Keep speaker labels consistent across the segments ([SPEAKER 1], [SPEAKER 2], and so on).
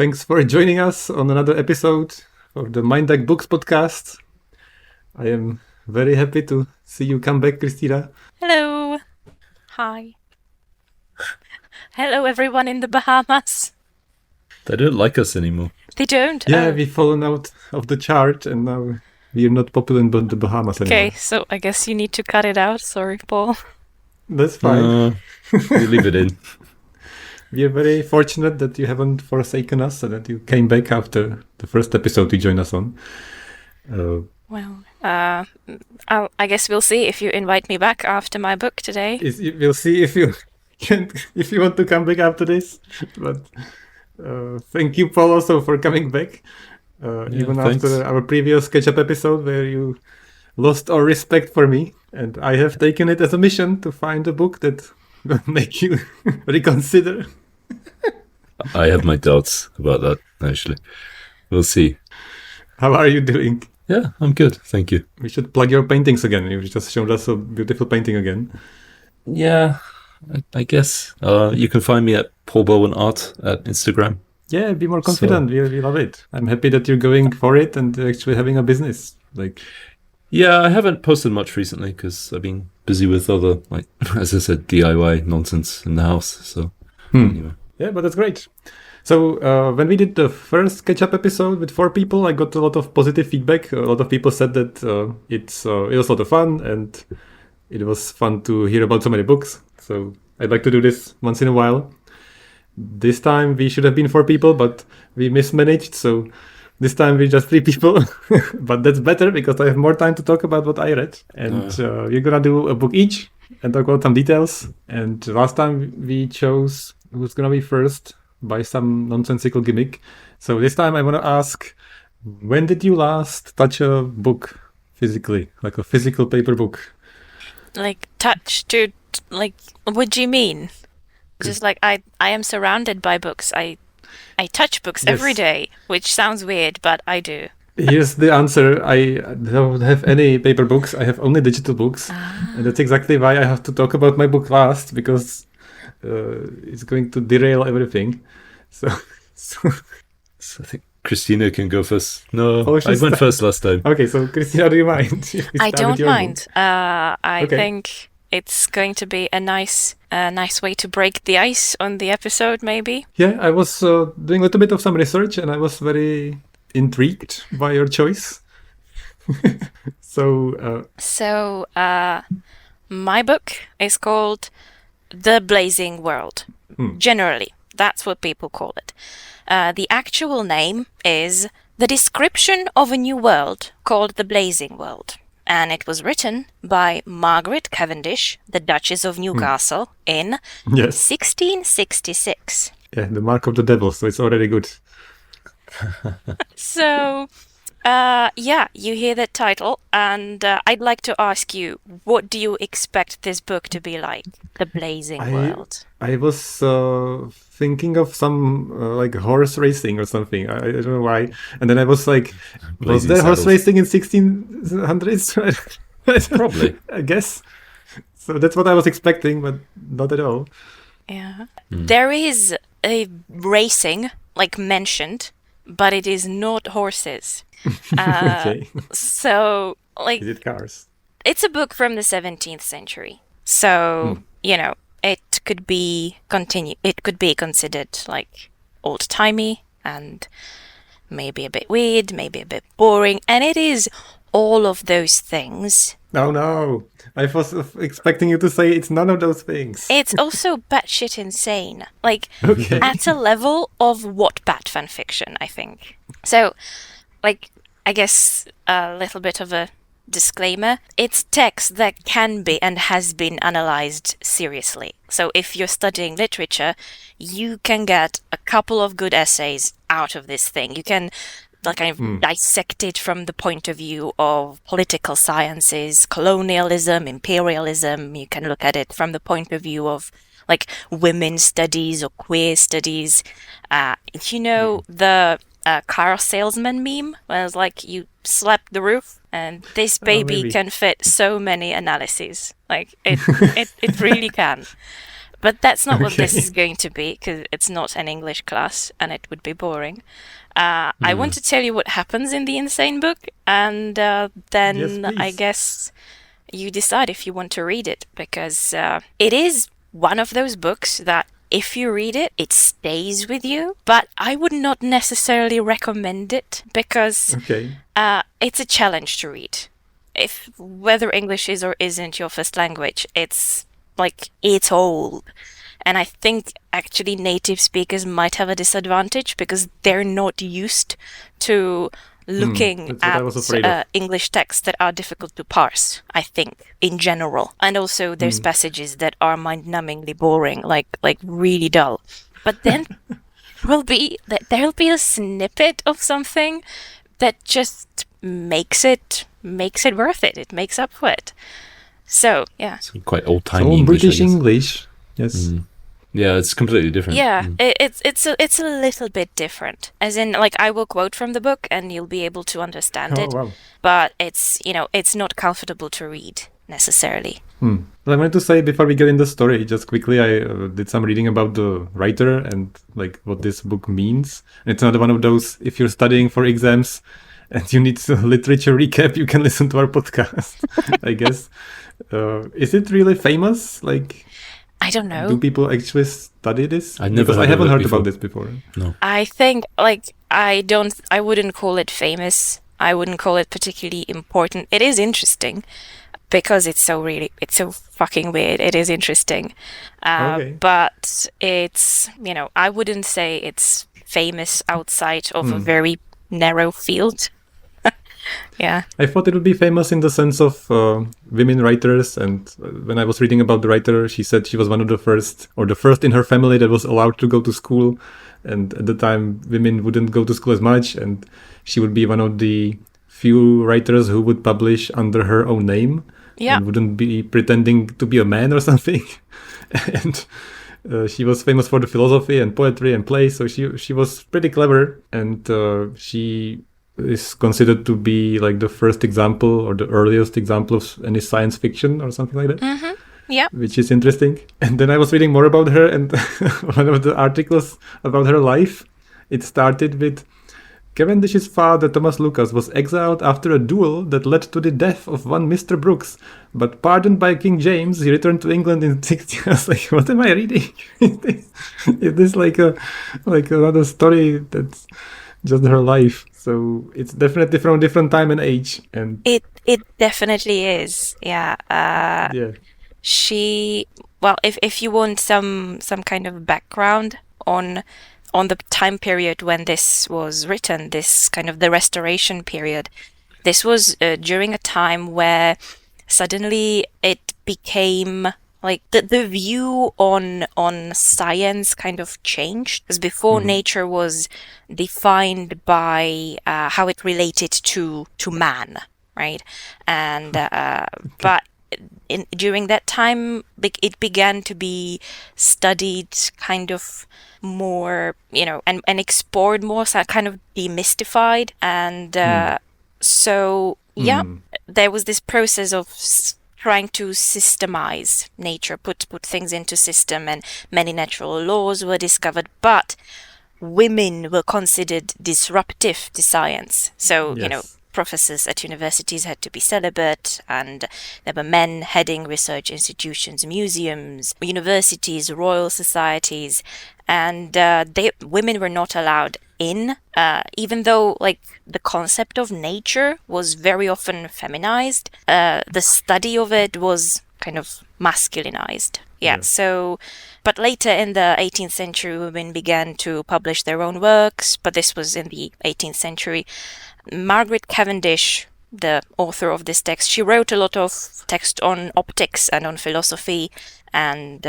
[SPEAKER 1] Thanks for joining us on another episode of the Mind Deck Books podcast. I am very happy to see you come back, Kristyna.
[SPEAKER 2] Hello. Hi. Hello, everyone in the Bahamas.
[SPEAKER 3] They don't like us anymore.
[SPEAKER 2] They don't?
[SPEAKER 1] Yeah,
[SPEAKER 2] Oh.
[SPEAKER 1] we've fallen out of the chart and now we're not popular in the Bahamas anymore.
[SPEAKER 2] Okay, so I guess you need to cut it out. Sorry, Paul.
[SPEAKER 1] That's fine.
[SPEAKER 3] We leave it in.
[SPEAKER 1] We are very fortunate that you haven't forsaken us and that you came back after the first episode you joined us on.
[SPEAKER 2] I guess we'll see if you invite me back after my book today.
[SPEAKER 1] We'll see if you if you want to come back after this. But thank you, Paul, also for coming back. Even
[SPEAKER 3] thanks.
[SPEAKER 1] after our previous catch-up episode where you lost all respect for me. And I have taken it as a mission to find a book that will make you reconsider.
[SPEAKER 3] I have my doubts about that, actually. We'll see.
[SPEAKER 1] How are you doing?
[SPEAKER 3] Yeah, I'm good. Thank you.
[SPEAKER 1] We should plug your paintings again. You just showed us a beautiful painting again.
[SPEAKER 3] Yeah, I guess. You can find me at Paul Bowen Art at Instagram.
[SPEAKER 1] Yeah, be more confident. We love it. I'm happy that you're going for it and actually having a business.
[SPEAKER 3] Yeah, I haven't posted much recently because I've been busy with other, as I said, DIY nonsense in the house. So, anyway.
[SPEAKER 1] Yeah, but that's great. So when we did the first catch-up episode with 4 people, I got a lot of positive feedback. A lot of people said that it was a lot of fun and it was fun to hear about so many books. So I'd like to do this once in a while. This time we should have been 4 people, but we mismanaged. So this time we're just 3 people. But that's better because I have more time to talk about what I read. And we're going to do a book each and talk about some details. And last time we chose who's going to be first by some nonsensical gimmick. So this time I want to ask, when did you last touch a book physically, like a physical paper book?
[SPEAKER 2] Like, touch to, what do you mean? Just like, I am surrounded by books. I touch books every day, which sounds weird, but I do.
[SPEAKER 1] Here's the answer. I don't have any paper books. I have only digital books. And that's exactly why I have to talk about my book last, because it's going to derail everything. So
[SPEAKER 3] I think Kristyna can go first. No,
[SPEAKER 1] Oh,
[SPEAKER 3] I went first last time.
[SPEAKER 1] Okay, so Kristyna, do you mind? if we
[SPEAKER 2] I
[SPEAKER 1] start with
[SPEAKER 2] don't
[SPEAKER 1] your
[SPEAKER 2] mind.
[SPEAKER 1] book?
[SPEAKER 2] I
[SPEAKER 1] Okay.
[SPEAKER 2] think it's going to be a nice way to break the ice on the episode, maybe.
[SPEAKER 1] Yeah, I was doing a little bit of some research and I was very intrigued by your choice. So,
[SPEAKER 2] So, my book is called The Blazing World. Generally, that's what people call it. The actual name is The Description of a New World called The Blazing World. And it was written by Margaret Cavendish, the Duchess of Newcastle, in
[SPEAKER 1] yes,
[SPEAKER 2] 1666.
[SPEAKER 1] yeah, the mark of the devil, so it's already good.
[SPEAKER 2] So, you hear that title, and I'd like to ask you, what do you expect this book to be like? The Blazing World.
[SPEAKER 1] I was thinking of some like horse racing or something. I don't know why. And then I was like, was
[SPEAKER 3] Blazing
[SPEAKER 1] there horse
[SPEAKER 3] saddles.
[SPEAKER 1] racing in 1600s?
[SPEAKER 3] Probably.
[SPEAKER 1] I guess. So that's what I was expecting, but not at all.
[SPEAKER 2] Yeah. There is a racing, mentioned, but it is not horses.
[SPEAKER 1] Okay.
[SPEAKER 2] So,
[SPEAKER 1] Is it cars?
[SPEAKER 2] it's a book from the 17th century. So, it could be considered old-timey and maybe a bit weird, maybe a bit boring, and it is all of those things.
[SPEAKER 1] No. I was expecting you to say it's none of those things.
[SPEAKER 2] It's also batshit insane.
[SPEAKER 1] Okay.
[SPEAKER 2] At a level of Wattpad fanfiction, I think. So, I guess a little bit of a disclaimer. It's text that can be and has been analyzed seriously. So if you're studying literature, you can get a couple of good essays out of this thing. You can dissect it from the point of view of political sciences, colonialism, imperialism. You can look at it from the point of view of women's studies or queer studies. If you know the car salesman meme, where it's you slap the roof and this baby
[SPEAKER 1] maybe.
[SPEAKER 2] can fit so many analyses. It really can. But that's not what this
[SPEAKER 1] Okay.
[SPEAKER 2] is going to be, because it's not an English class and it would be boring. I want to tell you what happens in the Insane book, and
[SPEAKER 1] Yes,
[SPEAKER 2] then I
[SPEAKER 1] please.
[SPEAKER 2] guess you decide if you want to read it, because it is one of those books that if you read it, it stays with you, but I would not necessarily recommend it because
[SPEAKER 1] Okay.
[SPEAKER 2] it's a challenge to read. If whether English is or isn't your first language, it's like it's old. And I think actually native speakers might have a disadvantage because they're not used to looking
[SPEAKER 1] That's what I was
[SPEAKER 2] at
[SPEAKER 1] afraid of.
[SPEAKER 2] English texts that are difficult to parse, I think, in general. And also there's passages that are mind-numbingly boring, like really dull. But then there'll be a snippet of something that just makes it worth it. It makes up for it. So, yeah.
[SPEAKER 3] It's quite old-timey
[SPEAKER 1] So
[SPEAKER 3] English,
[SPEAKER 1] British
[SPEAKER 3] I guess.
[SPEAKER 1] English. Yes.
[SPEAKER 3] Yeah, it's completely different.
[SPEAKER 2] Yeah, it's a little bit different. As in, like, I will quote from the book and you'll be able to understand
[SPEAKER 1] Oh
[SPEAKER 2] it,
[SPEAKER 1] wow.
[SPEAKER 2] but it's, it's not comfortable to read necessarily.
[SPEAKER 1] Well, I wanted to say before we get in the story, just quickly, I did some reading about the writer and like what this book means. And it's another one of those, if you're studying for exams and you need a literature recap, you can listen to our podcast, I guess. Is it really famous? Like,
[SPEAKER 2] I don't
[SPEAKER 1] do
[SPEAKER 2] know.
[SPEAKER 1] people actually study this?
[SPEAKER 3] I never
[SPEAKER 1] Because I
[SPEAKER 3] heard of
[SPEAKER 1] haven't
[SPEAKER 3] it
[SPEAKER 1] heard
[SPEAKER 3] before.
[SPEAKER 1] about this before.
[SPEAKER 2] I think, like, I wouldn't call it famous. I wouldn't call it particularly important. It is interesting because it's so fucking weird. It is interesting.
[SPEAKER 1] Okay.
[SPEAKER 2] But it's, I wouldn't say it's famous outside of a very narrow field. Yeah.
[SPEAKER 1] I thought it would be famous in the sense of women writers, and when I was reading about the writer, she said she was one of the first, or the first in her family that was allowed to go to school, and at the time women wouldn't go to school as much, and she would be one of the few writers who would publish under her own name,
[SPEAKER 2] Yeah.
[SPEAKER 1] and wouldn't be pretending to be a man or something. And she was famous for the philosophy and poetry and plays, so she was pretty clever, and she is considered to be like the first example or the earliest example of any science fiction or something like that,
[SPEAKER 2] Yeah.
[SPEAKER 1] which is interesting. And then I was reading more about her, and one of the articles about her life, it started with Cavendish's father, Thomas Lucas, was exiled after a duel that led to the death of one Mr. Brooks. But pardoned by King James, he returned to England in 60. I was like, what am I reading? Is this like another story that's just her life? So it's definitely from a different time and age. And
[SPEAKER 2] It definitely is. Yeah.
[SPEAKER 1] yeah.
[SPEAKER 2] If you want some kind of background on the time period when this was written, this kind of the Restoration period, this was during a time where suddenly it became like the view on science kind of changed, because before nature was defined by how it related to man, right? And but during that time, it began to be studied kind of more, and explored more, so kind of demystified. And so, yeah, there was this process of trying to systemize nature, put things into system, and many natural laws were discovered, but women were considered disruptive to science. So,
[SPEAKER 1] Yes.
[SPEAKER 2] professors at universities had to be celibate, and there were men heading research institutions, museums, universities, royal societies, and women were not allowed in, even though like the concept of nature was very often feminized. The study of it was kind of masculinized. Yeah. So, but later in the 18th century, women began to publish their own works, but this was in the 18th century. Margaret Cavendish, the author of this text, she wrote a lot of text on optics and on philosophy, and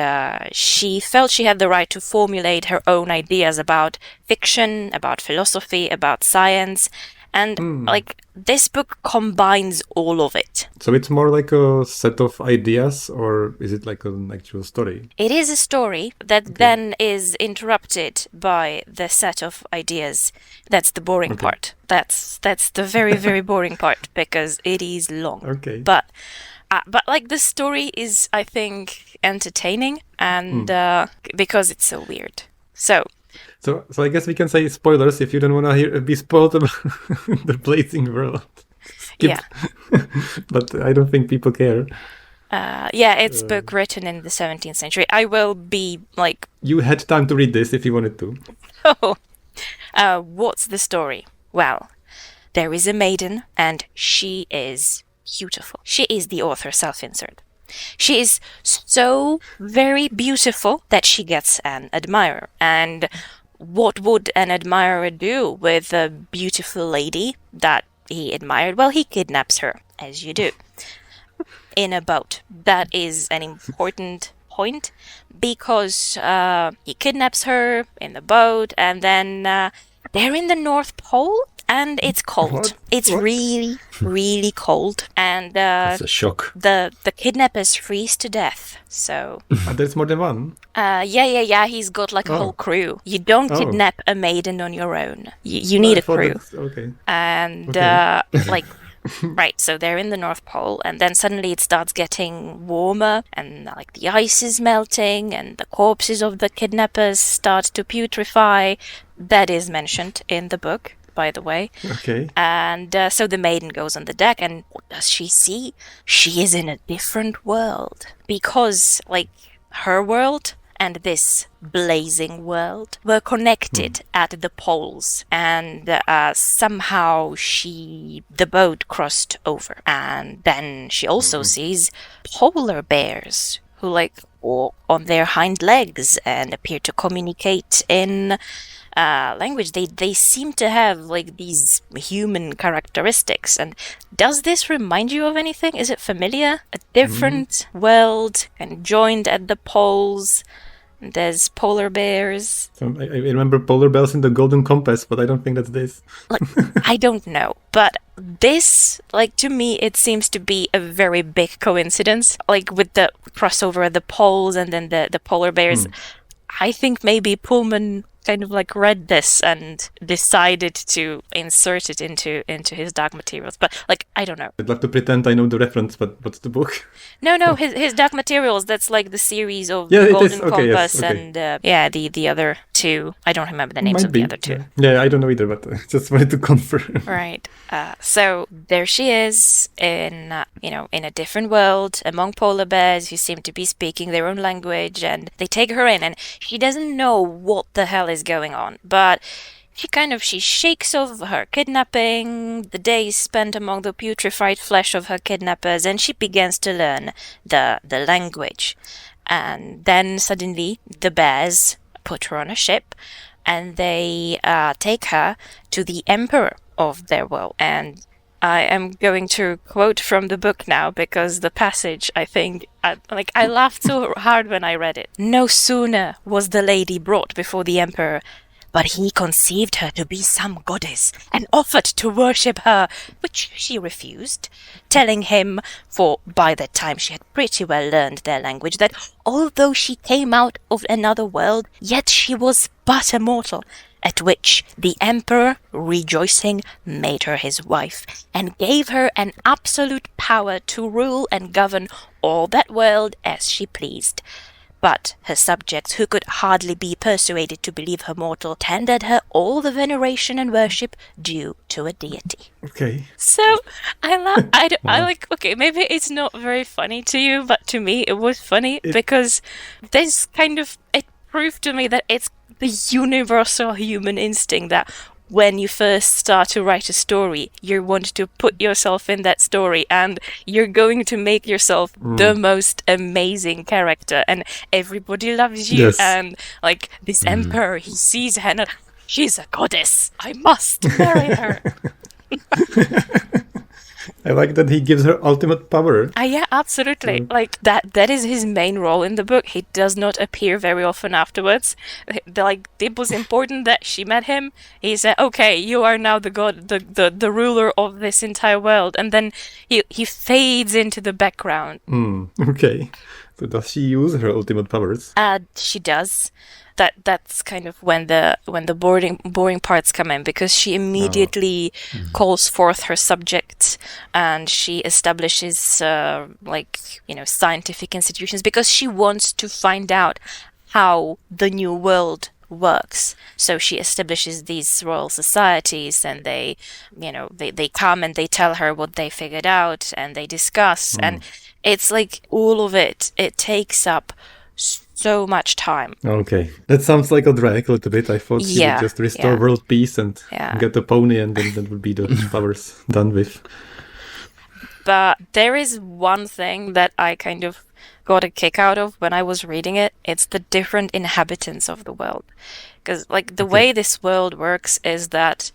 [SPEAKER 2] she felt she had the right to formulate her own ideas about fiction, about philosophy, about science, and like this book combines all of it.
[SPEAKER 1] So it's more like a set of ideas, or is it like an actual story?
[SPEAKER 2] It is a story that then is interrupted by the set of ideas. That's the boring part. That's the very, very boring part, because it is long.
[SPEAKER 1] Okay.
[SPEAKER 2] But But like the story is, I think, entertaining, and because it's so weird. So
[SPEAKER 1] I guess we can say spoilers if you don't want to be spoiled about the Blazing World. Skip.
[SPEAKER 2] yeah,
[SPEAKER 1] But I don't think people care.
[SPEAKER 2] it's a book written in the 17th century. I will be like,
[SPEAKER 1] You had time to read this if you wanted to.
[SPEAKER 2] what's the story? Well, there is a maiden, and she is beautiful. She is the author self-insert. She is so very beautiful that she gets an admirer. And what would an admirer do with a beautiful lady that he admired? Well, he kidnaps her, as you do, in a boat. That is an important point, because he kidnaps her in the boat, and then they're in the North Pole, and it's cold.
[SPEAKER 1] What?
[SPEAKER 2] It's
[SPEAKER 1] What?
[SPEAKER 2] really, really cold, and
[SPEAKER 3] That's a shock.
[SPEAKER 2] the kidnappers freeze to death. So
[SPEAKER 1] There's more than one.
[SPEAKER 2] yeah, he's got like a
[SPEAKER 1] Oh.
[SPEAKER 2] whole crew. You don't
[SPEAKER 1] Oh.
[SPEAKER 2] kidnap a maiden on your own. You need
[SPEAKER 1] I
[SPEAKER 2] a
[SPEAKER 1] thought
[SPEAKER 2] crew.
[SPEAKER 1] Okay.
[SPEAKER 2] And
[SPEAKER 1] Okay.
[SPEAKER 2] like right, so they're in the North Pole, and then suddenly it starts getting warmer, and like the ice is melting, and the corpses of the kidnappers start to putrefy. That is mentioned in the book, by the way.
[SPEAKER 1] Okay.
[SPEAKER 2] And so the maiden goes on the deck, and what does she see? She is in a different world, because like her world and this blazing world were connected at the poles, and somehow the boat crossed over, and then she also sees polar bears who like walk on their hind legs and appear to communicate in language. They seem to have like these human characteristics. And does this remind you of anything? Is it familiar? A different world, and joined at the poles. There's polar bears.
[SPEAKER 1] So I remember polar bears in the Golden Compass, but I don't think that's this.
[SPEAKER 2] Like, I don't know, but this, like, to me, it seems to be a very big coincidence. Like with the crossover of the poles and then the polar bears. I think maybe Pullman kind of like read this and decided to insert it into his Dark Materials. But like, I don't know.
[SPEAKER 1] I'd love to pretend I know the reference, but what's the book?
[SPEAKER 2] No, his Dark Materials, that's like the series of
[SPEAKER 1] Yeah, it
[SPEAKER 2] Golden
[SPEAKER 1] is. Okay, yes,
[SPEAKER 2] Compass
[SPEAKER 1] okay.
[SPEAKER 2] and the other two. I don't remember the names
[SPEAKER 1] Might
[SPEAKER 2] of
[SPEAKER 1] be.
[SPEAKER 2] the other two.
[SPEAKER 1] Yeah, I don't know either, but I just wanted to confirm.
[SPEAKER 2] Right. So there she is in a different world among polar bears who seem to be speaking their own language, and they take her in, and she doesn't know what the hell is going on, but she shakes off her kidnapping, the days spent among the putrefied flesh of her kidnappers, and she begins to learn the language. And then suddenly the bears put her on a ship, and they take her to the emperor of their world. And I am going to quote from the book now, because the passage, I think, I laughed so hard when I read it. "No sooner was the lady brought before the emperor, but he conceived her to be some goddess, and offered to worship her, which she refused, telling him, for by that time she had pretty well learned their language, that although she came out of another world, yet she was but a mortal. At which the emperor, rejoicing, made her his wife, and gave her an absolute power to rule and govern all that world as she pleased. But her subjects, who could hardly be persuaded to believe her mortal, tendered her all the veneration and worship due to a deity."
[SPEAKER 1] Okay.
[SPEAKER 2] So I laugh. I like. Okay, maybe it's not very funny to you, but to me it was funny, because this kind of, it proved to me that it's the universal human instinct that when you first start to write a story, you want to put yourself in that story, and you're going to make yourself the most amazing character, and everybody loves you.
[SPEAKER 1] Yes.
[SPEAKER 2] And like this emperor, he sees her, and she's a goddess. I must marry her.
[SPEAKER 1] I like that he gives her ultimate power.
[SPEAKER 2] Yeah, absolutely. Like that is his main role in the book. He does not appear very often afterwards. Like, it was important that she met him. He said, "Okay, you are now the god, the ruler of this entire world," and then he fades into the background.
[SPEAKER 1] Okay. So does she use her ultimate powers?
[SPEAKER 2] She does. That's kind of when the boring parts come in, because she immediately calls forth her subjects, and she establishes scientific institutions, because she wants to find out how the new world works. So she establishes these royal societies, and they come and they tell her what they figured out, and they discuss, and it's like all of it takes up so much time.
[SPEAKER 1] Okay. That sounds like a drag a little bit. I thought she would just restore world peace and get the pony, and then that would be the powers done with.
[SPEAKER 2] But there is one thing that I kind of got a kick out of when I was reading it. It's the different inhabitants of the world. Because the way this world works is that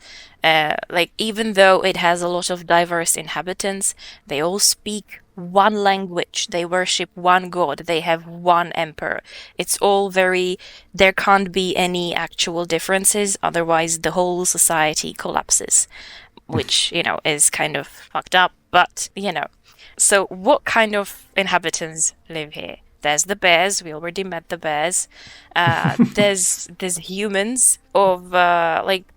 [SPEAKER 2] even though it has a lot of diverse inhabitants, they all speak one language, they worship one god, they have one emperor. It's all there can't be any actual differences, otherwise the whole society collapses, which, is kind of fucked up, but, So what kind of inhabitants live here? There's the bears. We already met the bears. There's humans of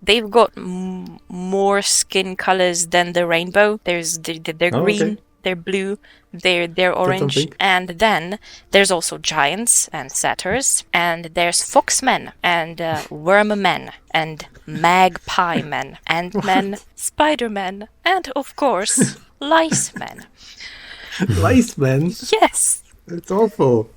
[SPEAKER 2] they've got more skin colors than the rainbow. They're green, they're blue, they're orange, and then there's also giants and satyrs, and there's foxmen and wormmen and magpie men, ant-men, spider-men, and of course lice men.
[SPEAKER 1] Lice men?
[SPEAKER 2] Yes.
[SPEAKER 1] It's awful.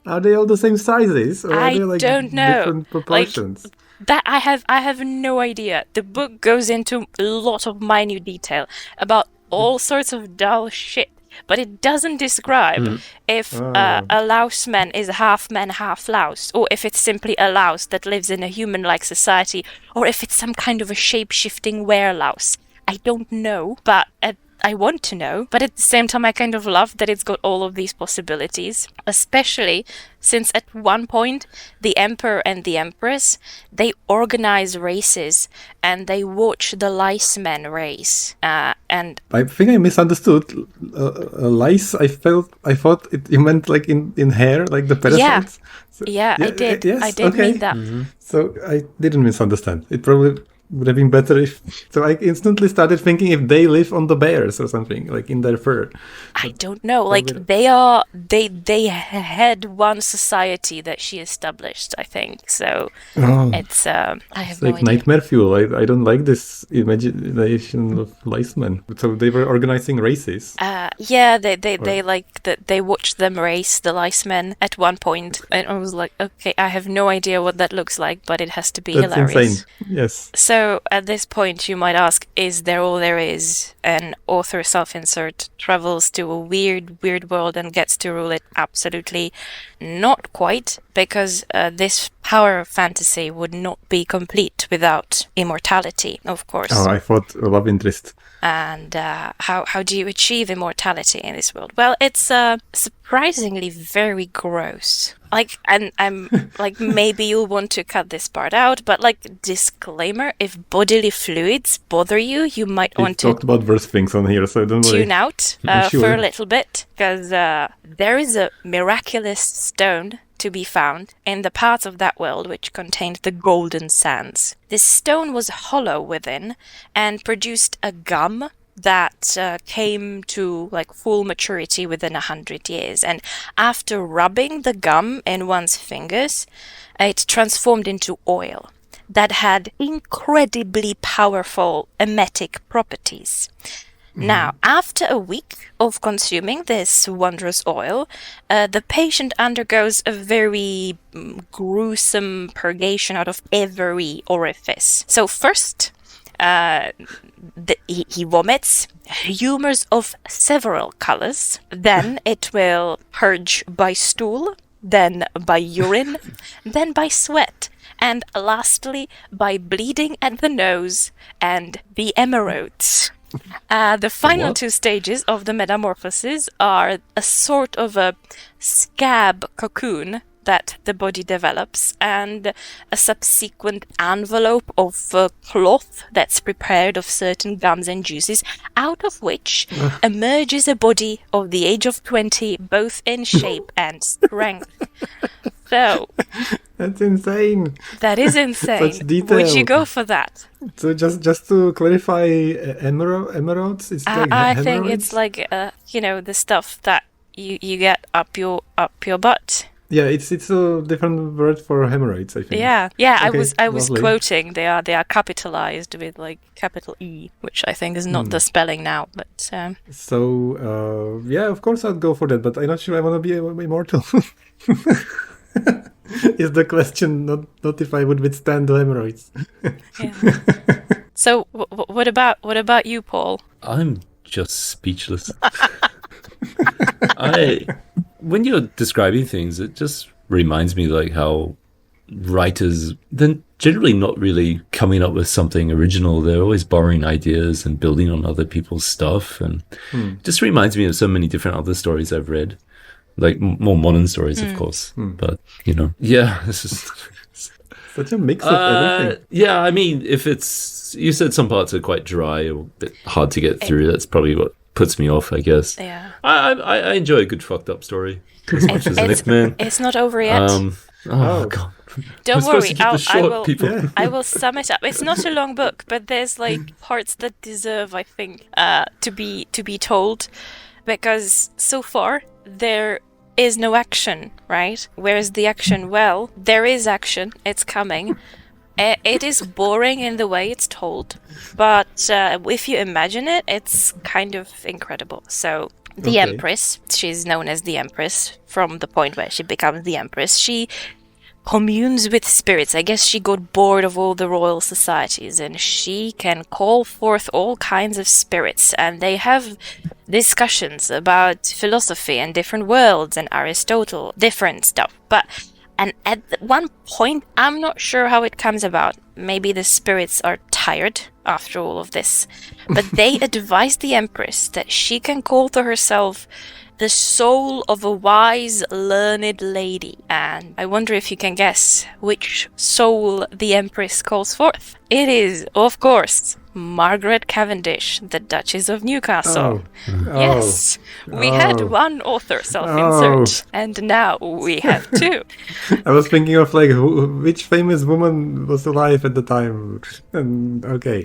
[SPEAKER 1] Are they all the same sizes, or are they
[SPEAKER 2] don't know.
[SPEAKER 1] Different proportions?
[SPEAKER 2] That I have no idea. The book goes into a lot of minute detail about all sorts of dull shit, but it doesn't describe if a louse man is half man, half louse, or if it's simply a louse that lives in a human-like society, or if it's some kind of a shape-shifting were-louse. I don't know, but I want to know, but at the same time I kind of love that it's got all of these possibilities, especially since at one point the Emperor and the Empress, they organize races and they watch the lice men race. And
[SPEAKER 1] I think I misunderstood. Lice, I thought you meant like in hair, like the parasites.
[SPEAKER 2] I did.
[SPEAKER 1] Yes,
[SPEAKER 2] I did mean that.
[SPEAKER 1] So I didn't misunderstand. It probably would have been better if... So I instantly started thinking if they live on the bears or something, like in their fur.
[SPEAKER 2] I don't know. Like they had one society that she established, I think. So it's I have no idea.
[SPEAKER 1] Nightmare fuel. I don't like this imagination of lice men. So they were organizing races.
[SPEAKER 2] They watched them race, the lice men, at one point, and I was like, okay, I have no idea what that looks like, but it has to be hilarious.
[SPEAKER 1] Insane. Yes.
[SPEAKER 2] So at this point you might ask, is there all there is? An author self-insert travels to a weird world and gets to rule it? Absolutely not quite, because this power of fantasy would not be complete without immortality, of course.
[SPEAKER 1] Oh, I thought a love interest.
[SPEAKER 2] And how do you achieve immortality in this world? Well, it's surprisingly very gross. I'm maybe you'll want to cut this part out, but disclaimer: if bodily fluids bother you, you might want to
[SPEAKER 1] talked about worse things on here, so don't
[SPEAKER 2] tune out for a little bit, because there is a miraculous stone to be found in the part of that world which contained the golden sands. This stone was hollow within and produced a gum that came to full maturity within 100 years, and after rubbing the gum in one's fingers, it transformed into oil that had incredibly powerful emetic properties. Now, after a week of consuming this wondrous oil, the patient undergoes a very gruesome purgation out of every orifice. So first, he vomits humors of several colors. Then it will purge by stool, then by urine, then by sweat, and lastly by bleeding at the nose and the emerodes. The final two stages of the metamorphosis are a sort of a scab cocoon that the body develops, and a subsequent envelope of cloth that's prepared of certain gums and juices, out of which emerges a body of the age of 20, both in shape and strength. So
[SPEAKER 1] That's insane.
[SPEAKER 2] that is insane.
[SPEAKER 1] Such detail.
[SPEAKER 2] Would you go for that?
[SPEAKER 1] So just to clarify, emeralds. It's like
[SPEAKER 2] I think
[SPEAKER 1] hemorrhoids?
[SPEAKER 2] it's like the stuff that you get up your butt.
[SPEAKER 1] Yeah, it's a different word for hemorrhoids, I think.
[SPEAKER 2] Yeah.
[SPEAKER 1] Okay,
[SPEAKER 2] I was
[SPEAKER 1] lovely.
[SPEAKER 2] quoting. They are capitalized with like capital E, which I think is not the spelling now. But
[SPEAKER 1] So yeah, of course I'd go for that, but I'm not sure I want to be immortal. Is the question, not if I would withstand the hemorrhoids.
[SPEAKER 2] yeah. So what about you, Paul?
[SPEAKER 3] I'm just speechless. When you're describing things, it just reminds me like how writers then generally not really coming up with something original. They're always borrowing ideas and building on other people's stuff, and it just reminds me of so many different other stories I've read, like more modern stories, of course. But this is
[SPEAKER 1] Such a mix of everything.
[SPEAKER 3] yeah. I mean, if you said some parts are quite dry or a bit hard to get through, that's probably what puts me off, I guess.
[SPEAKER 2] Yeah.
[SPEAKER 3] I enjoy a good fucked up story as much as an man.
[SPEAKER 2] It's not over yet.
[SPEAKER 1] Oh.
[SPEAKER 3] God.
[SPEAKER 2] Don't
[SPEAKER 3] I'm supposed
[SPEAKER 2] worry.
[SPEAKER 3] to keep this short, people.
[SPEAKER 2] I will sum it up. It's not a long book, but there's like parts that deserve, I think, to be told, because so far there is no action, right? Where's the action? Well, there is action. It's coming. It is boring in the way it's told, but if you imagine it, it's kind of incredible. So the Empress, she's known as the Empress from the point where she becomes the Empress. She communes with spirits. I guess she got bored of all the royal societies, and she can call forth all kinds of spirits, and they have discussions about philosophy and different worlds and Aristotle, different stuff. And at one point, I'm not sure how it comes about. Maybe the spirits are tired after all of this. But they advise the Empress that she can call to herself the soul of a wise, learned lady. And I wonder if you can guess which soul the Empress calls forth. It is, of course, Margaret Cavendish, the Duchess of Newcastle. Yes, we had one author self-insert, and now we have two.
[SPEAKER 1] I was thinking of like which famous woman was alive at the time. And okay.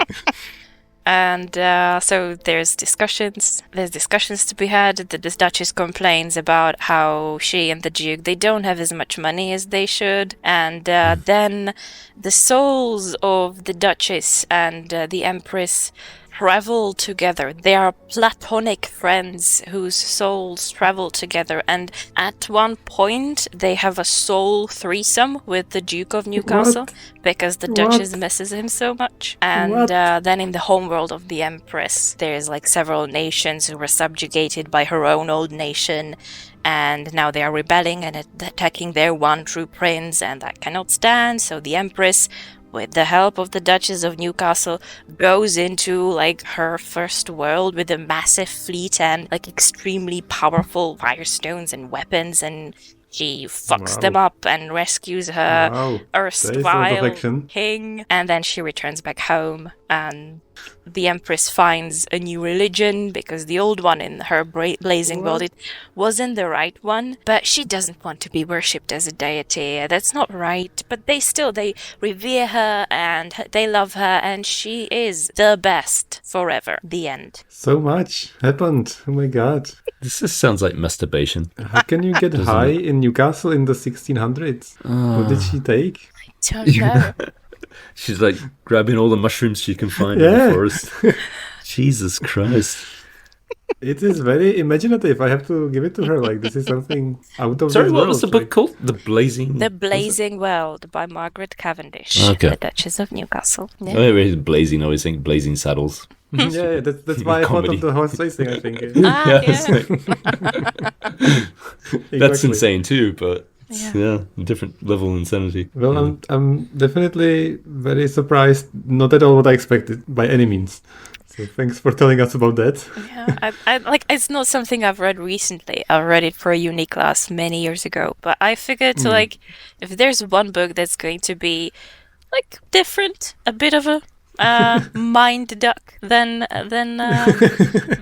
[SPEAKER 2] And so there's discussions to be had. The Duchess complains about how she and the Duke, they don't have as much money as they should. And then the souls of the Duchess and the Empress travel together. They are platonic friends whose souls travel together, and at one point they have a soul threesome with the Duke of Newcastle because the Duchess misses him so much. And then in the homeworld of the Empress, there's like several nations who were subjugated by her own old nation, and now they are rebelling and attacking their one true prince, and that cannot stand. So the Empress, with the help of the Duchess of Newcastle, goes into like her first world with a massive fleet and like extremely powerful firestones and weapons, and she fucks them up and rescues her erstwhile king, and then she returns back home, and the Empress finds a new religion because the old one in her blazing world, it wasn't the right one, but she doesn't want to be worshipped as a deity. That's not right, but they revere her and they love her, and she is the best forever. The end.
[SPEAKER 1] So much happened. Oh my god.
[SPEAKER 3] This just sounds like masturbation.
[SPEAKER 1] How can you get high in Newcastle in the 1600s? What did she take?
[SPEAKER 2] I don't know.
[SPEAKER 3] She's like grabbing all the mushrooms she can find in the forest. Jesus Christ.
[SPEAKER 1] It is very imaginative. I have to give it to her. Like, this is something out of
[SPEAKER 3] Sorry,
[SPEAKER 1] this
[SPEAKER 3] what
[SPEAKER 1] world.
[SPEAKER 3] was the book called? The Blazing
[SPEAKER 2] World by Margaret Cavendish,
[SPEAKER 3] Okay.
[SPEAKER 2] the Duchess of Newcastle. Yeah.
[SPEAKER 3] Oh, yeah, Blazing. I always think Blazing Saddles.
[SPEAKER 1] Yeah, that's why I thought of the horse racing, I think.
[SPEAKER 3] That's insane too, but different level of insanity.
[SPEAKER 1] Well, I'm definitely very surprised. Not at all what I expected, by any means. So thanks for telling us about that.
[SPEAKER 2] Yeah, I like it's not something I've read recently. I read it for a uni class many years ago, but I figured like if there's one book that's going to be like different, a bit of a mind duck, then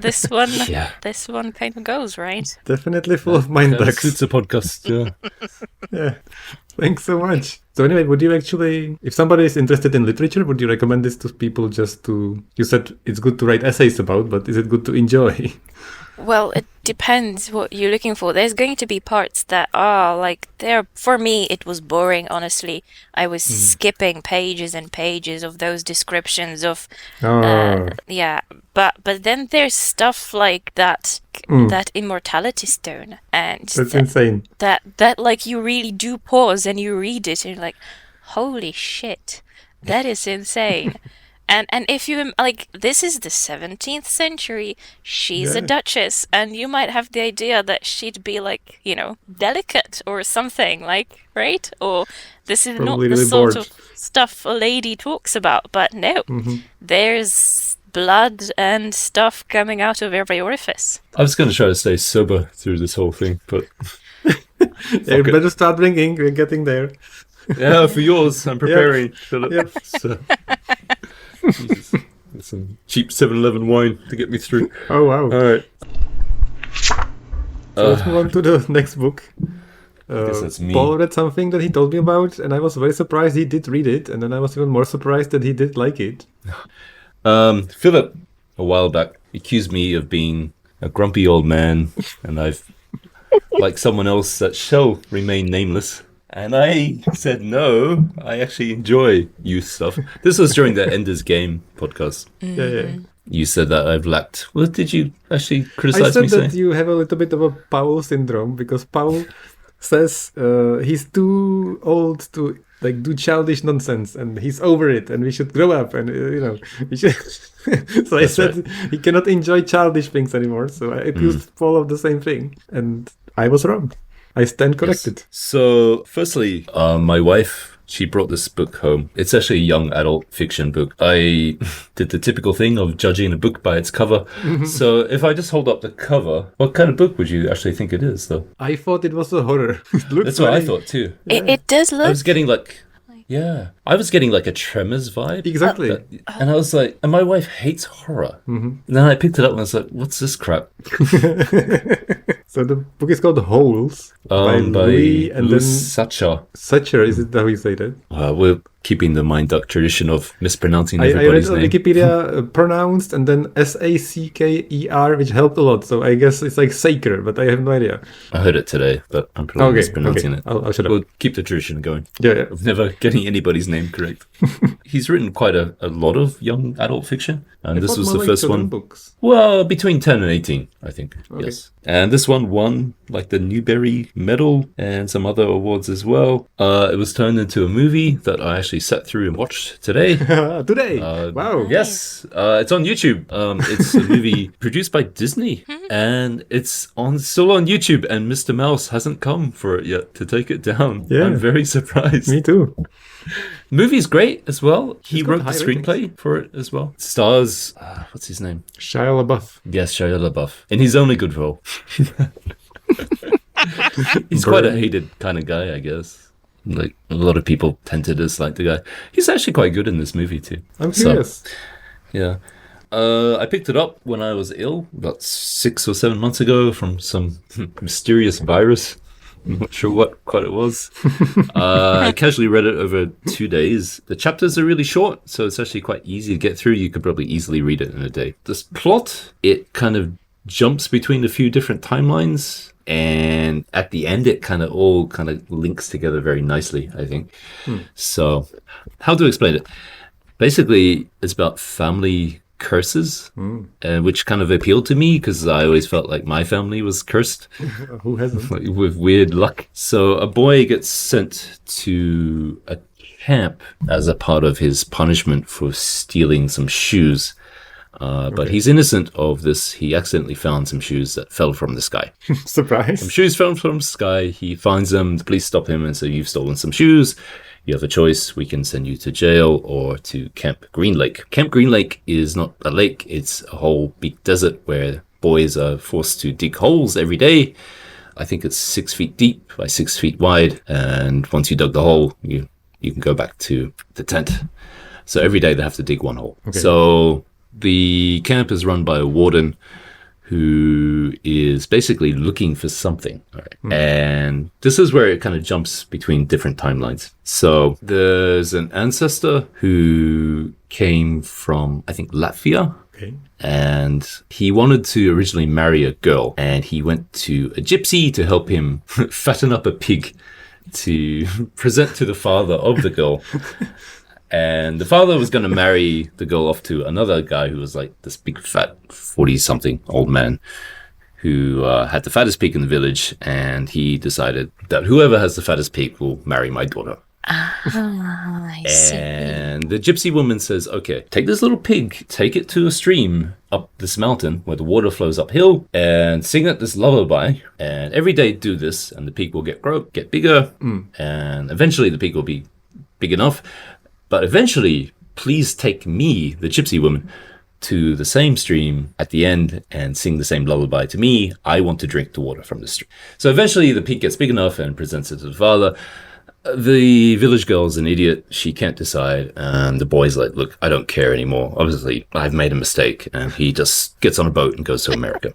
[SPEAKER 2] this one
[SPEAKER 3] Yeah.
[SPEAKER 2] this one kind of goes, right?
[SPEAKER 1] Definitely full of mind ducks.
[SPEAKER 3] It's a podcast. Yeah.
[SPEAKER 1] Yeah. Thanks so much. So anyway, would you actually, if somebody is interested in literature, would you recommend this to people just to, you said it's good to write essays about, but is it good to enjoy?
[SPEAKER 2] Well, it depends what you're looking for. There's going to be parts that are like there. For me, it was boring. Honestly, I was skipping pages and pages of those descriptions of, yeah. But then there's stuff like that, that immortality stone, and
[SPEAKER 1] That's insane.
[SPEAKER 2] that like you really do pause and you read it and you're like, holy shit, that is insane. And if you like, this is the 17th century. She's a
[SPEAKER 1] Yeah.
[SPEAKER 2] duchess, and you might have the idea that she'd be like, delicate or something, like, right? Or this is not
[SPEAKER 1] Probably
[SPEAKER 2] the
[SPEAKER 1] really
[SPEAKER 2] sort
[SPEAKER 1] bored.
[SPEAKER 2] of stuff a lady talks about. But no, there's blood and stuff coming out of every orifice.
[SPEAKER 3] I was going to try to stay sober through this whole thing, but
[SPEAKER 1] Yeah, you better start drinking. We're getting there.
[SPEAKER 3] yeah, for yours, I'm preparing, Philip.
[SPEAKER 1] Yep.
[SPEAKER 3] So, Jesus. Get some cheap 7-Eleven wine to get me through.
[SPEAKER 1] Oh, wow.
[SPEAKER 3] All right.
[SPEAKER 1] So let's move on to the next book.
[SPEAKER 3] guess that's me.
[SPEAKER 1] Paul read something that he told me about, and I was very surprised he did read it, and then I was even more surprised that he did like it.
[SPEAKER 3] Philip, a while back, accused me of being a grumpy old man, and I've, like someone else that shall remain nameless. And I said, no, I actually enjoy youth stuff. This was during the Ender's Game podcast.
[SPEAKER 1] Yeah.
[SPEAKER 3] You said that I've lacked. What did you actually
[SPEAKER 1] I
[SPEAKER 3] criticize
[SPEAKER 1] said
[SPEAKER 3] me
[SPEAKER 1] that
[SPEAKER 3] saying?
[SPEAKER 1] you have a little bit of a Paul syndrome, because Paul says he's too old to like do childish nonsense, and he's over it, and we should grow up, and we should. So I said he cannot enjoy childish things anymore. So I accused Paul of the same thing, and I was wrong. I stand corrected.
[SPEAKER 3] So, firstly, my wife, she brought this book home. It's actually a young adult fiction book. I did the typical thing of judging a book by its cover. So, if I just hold up the cover, what kind of book would you actually think it is, though?
[SPEAKER 1] I thought it was a horror. It looks
[SPEAKER 3] That's what I
[SPEAKER 1] very-
[SPEAKER 3] thought, too.
[SPEAKER 2] It does
[SPEAKER 3] I
[SPEAKER 2] look.
[SPEAKER 3] was getting like... Yeah, I was getting like a Tremors vibe.
[SPEAKER 1] Exactly.
[SPEAKER 3] And I was like, and my wife hates horror. And then I picked it up and I was like, what's this crap?
[SPEAKER 1] So the book is called Holes by Louis, and then
[SPEAKER 3] Sachar.
[SPEAKER 1] Sachar. Is it how you say that?
[SPEAKER 3] We're keeping the mind duck tradition of mispronouncing
[SPEAKER 1] I read
[SPEAKER 3] everybody's
[SPEAKER 1] on
[SPEAKER 3] name.
[SPEAKER 1] Wikipedia pronounced and then Sacker, which helped a lot. So I guess it's like Saker, but I have no idea.
[SPEAKER 3] I heard it today, but I'm probably
[SPEAKER 1] Okay,
[SPEAKER 3] mispronouncing it.
[SPEAKER 1] I'll shut up.
[SPEAKER 3] We'll keep the tradition going
[SPEAKER 1] Yeah.
[SPEAKER 3] of never getting anybody's name correct. He's written quite a lot of young adult fiction, and this
[SPEAKER 1] Thought
[SPEAKER 3] was
[SPEAKER 1] more
[SPEAKER 3] the
[SPEAKER 1] like
[SPEAKER 3] first
[SPEAKER 1] children
[SPEAKER 3] one.
[SPEAKER 1] Books.
[SPEAKER 3] Well, between 10 and 18, I think. Yes. And this one won like the Newbery Medal and some other awards as well. It was turned into a movie that I actually sat through and watched today.
[SPEAKER 1] Today. Wow.
[SPEAKER 3] Yes, it's on YouTube. It's a movie produced by Disney, and it's still on YouTube. And Mr. Mouse hasn't come for it yet to take it down.
[SPEAKER 1] Yeah.
[SPEAKER 3] I'm very surprised.
[SPEAKER 1] Me too.
[SPEAKER 3] Movie's great as well. He
[SPEAKER 1] got
[SPEAKER 3] wrote the
[SPEAKER 1] high
[SPEAKER 3] screenplay for it as well. Stars, what's his name?
[SPEAKER 1] Shia LaBeouf.
[SPEAKER 3] Yes, Shia LaBeouf, in his only good role. He's quite a hated kind of guy, I guess. Like a lot of people tend to dislike the guy. He's actually quite good in this movie too.
[SPEAKER 1] I'm
[SPEAKER 3] So,
[SPEAKER 1] curious.
[SPEAKER 3] yeah. I picked it up when I was ill, about 6 or 7 months ago, from some mysterious virus. I'm not sure what quite it was. I casually read it over 2 days. The chapters are really short, so it's actually quite easy to get through. You could probably easily read it in a day. This plot, it kind of jumps between a few different timelines, and at the end it kind of all kind of links together very nicely, I think. So, how to explain it? Basically, it's about family curses, which kind of appealed to me because I always felt like my family was cursed
[SPEAKER 1] Who hasn't?
[SPEAKER 3] like, with weird luck. So a boy gets sent to a camp as a part of his punishment for stealing some shoes. But he's innocent of this. He accidentally found some shoes that fell from the sky.
[SPEAKER 1] Surprise.
[SPEAKER 3] Shoes fell from the sky. He finds them. The police stop him and say, "You've stolen some shoes." You have a choice. We can send you to jail or to Camp Green Lake. Camp Green Lake is not a lake. It's a whole big desert where boys are forced to dig holes every day. I think it's 6 feet deep by 6 feet wide. And once you dug the hole, you can go back to the tent. So every day they have to dig one hole. Okay. So the camp is run by a warden who is basically looking for something. All right. And this is where it kind of jumps between different timelines. So there's an ancestor who came from, I think, Latvia.
[SPEAKER 1] Okay.
[SPEAKER 3] And he wanted to originally marry a girl, and he went to a gypsy to help him fatten up a pig to present to the father of the girl. And the father was going to marry the girl off to another guy who was like this big fat 40-something old man who had the fattest pig in the village. And he decided that whoever has the fattest pig will marry my daughter.
[SPEAKER 2] I see.
[SPEAKER 3] And the gypsy woman says, okay, take this little pig, take it to a stream up this mountain where the water flows uphill, and sing it this lullaby. And every day do this, and the pig will get bigger. And eventually the pig will be big enough. But eventually, please take me, the gypsy woman, to the same stream at the end and sing the same lullaby to me. I want to drink the water from the stream. So eventually the pig gets big enough and presents it to the father. The village girl is an idiot. She can't decide. And the boy's like, look, I don't care anymore. Obviously, I've made a mistake. And he just gets on a boat and goes to America.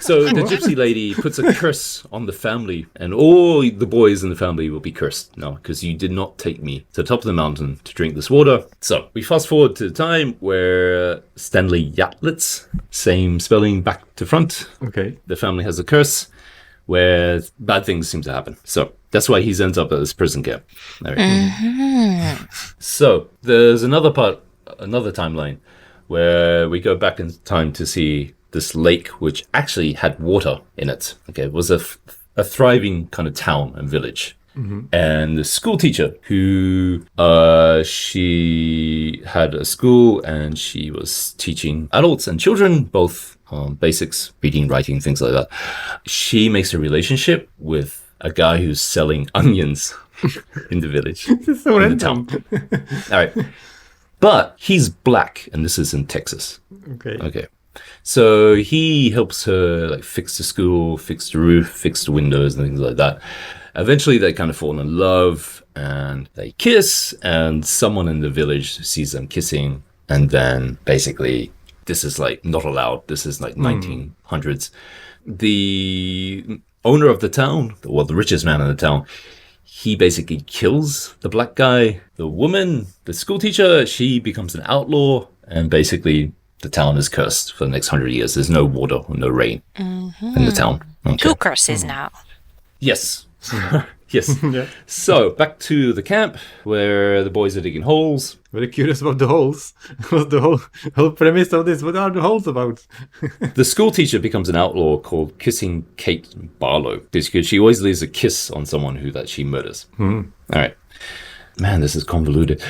[SPEAKER 3] So the gypsy lady puts a curse on the family. And all the boys in the family will be cursed now because you did not take me to the top of the mountain to drink this water. So we fast forward to the time where Stanley Yatlitz, same spelling back to front.
[SPEAKER 1] Okay.
[SPEAKER 3] The family has a curse where bad things seem to happen. So that's why he ends up at this prison camp. All right. So there's another timeline where we go back in time to see this lake, which actually had water in it. Okay, it was a thriving kind of town and village. And the school teacher who she had a school and she was teaching adults and children both basics, reading, writing, things like that. She makes a relationship with a guy who's selling onions in the village.
[SPEAKER 1] This is so random.
[SPEAKER 3] All right. But he's black, and this is in Texas. Okay. So he helps her like fix the school, fix the roof, fix the windows, and things like that. Eventually, they kind of fall in love, and they kiss, and someone in the village sees them kissing, and then basically, this is like not allowed. This is like 1900s. The owner of the town, well, the richest man in the town, he basically kills the black guy. The woman, the school teacher, she becomes an outlaw, and basically the town is cursed for the next 100 years. There's no water or no rain in the town. Okay.
[SPEAKER 2] Two curses now.
[SPEAKER 3] Yes. Yes. Yeah. So back to the camp where the boys are digging holes.
[SPEAKER 1] Very curious about the holes. What's the whole premise of this? What are the holes about?
[SPEAKER 3] The school teacher becomes an outlaw called Kissing Kate Barlow because she always leaves a kiss on someone who that she murders. All right. Man, this is convoluted.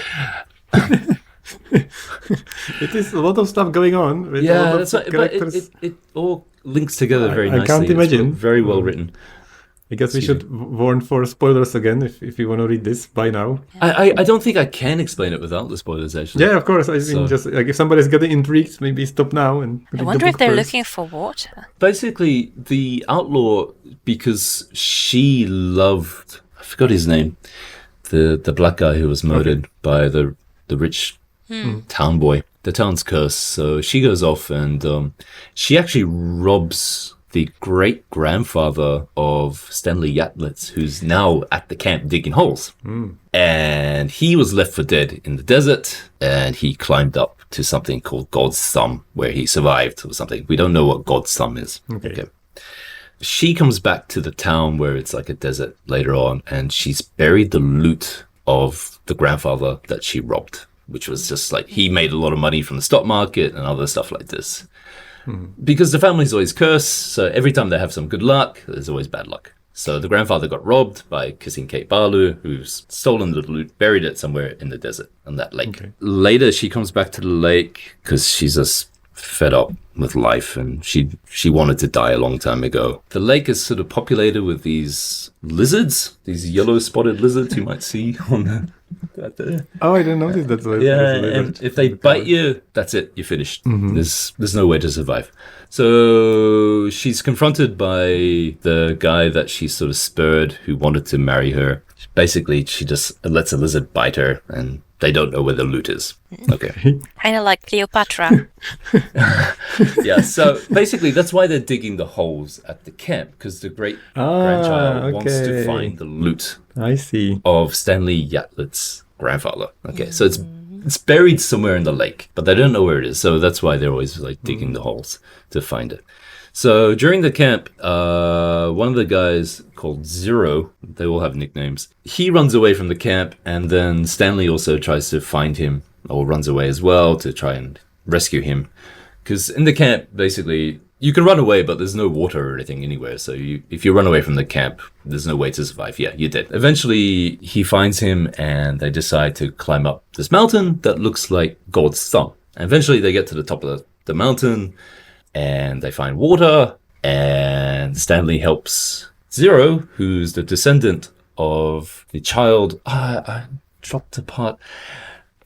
[SPEAKER 1] It is a lot of stuff going on. With a lot of
[SPEAKER 3] that's right. But it all links together very nicely.
[SPEAKER 1] I can't imagine.
[SPEAKER 3] It's very well written.
[SPEAKER 1] I guess we should warn for spoilers again if you want to read this by now.
[SPEAKER 3] I don't think I can explain it without the spoilers, actually.
[SPEAKER 1] Yeah, of course. I mean, just like if somebody's getting intrigued, maybe stop now and read
[SPEAKER 2] I wonder
[SPEAKER 1] the
[SPEAKER 2] if they're
[SPEAKER 1] first.
[SPEAKER 2] looking for water.
[SPEAKER 3] Basically, the outlaw, because she loved, I forgot his name, the black guy who was murdered by the rich town boy. The town's cursed, so she goes off and she actually robs the great-grandfather of Stanley Yatlitz, who's now at the camp digging holes. And he was left for dead in the desert, and he climbed up to something called God's Thumb, where he survived or something. We don't know what God's Thumb is. Okay. She comes back to the town where it's like a desert later on, and she's buried the loot of the grandfather that she robbed, which was just like, he made a lot of money from the stock market and other stuff like this. Because the family's always cursed, so every time they have some good luck, there's always bad luck. So the grandfather got robbed by Kissing Kate Barlow, who's stolen the loot, buried it somewhere in the desert on that lake. Later, she comes back to the lake because she's just fed up with life, and she wanted to die a long time ago. The lake is sort of populated with these lizards, these yellow spotted lizards you might see on
[SPEAKER 1] Oh, I didn't notice that. So
[SPEAKER 3] Yeah, and if they bite you, that's it. You're finished. There's no way to survive. So she's confronted by the guy that she sort of spurred, who wanted to marry her. Basically, she just lets a lizard bite her, and they don't know where the loot is. Okay.
[SPEAKER 2] Kind of like Cleopatra.
[SPEAKER 3] Yeah, so basically that's why they're digging the holes at the camp, because the great grandchild wants to
[SPEAKER 1] okay.
[SPEAKER 3] find the loot
[SPEAKER 1] I see.
[SPEAKER 3] of Stanley Yatlet's grandfather. Okay, so it's buried somewhere in the lake, but they don't know where it is, so that's why they're always like digging the holes to find it. So during the camp, one of the guys called Zero, they all have nicknames, he runs away from the camp, and then Stanley also tries to find him, or runs away as well to try and rescue him. Because in the camp, basically, you can run away, but there's no water or anything anywhere. So if you run away from the camp, there's no way to survive. Yeah, you're dead. Eventually, he finds him, and they decide to climb up this mountain that looks like God's thumb. And eventually, they get to the top of the mountain, and they find water, and Stanley helps Zero, who's the descendant of the child. I dropped a part.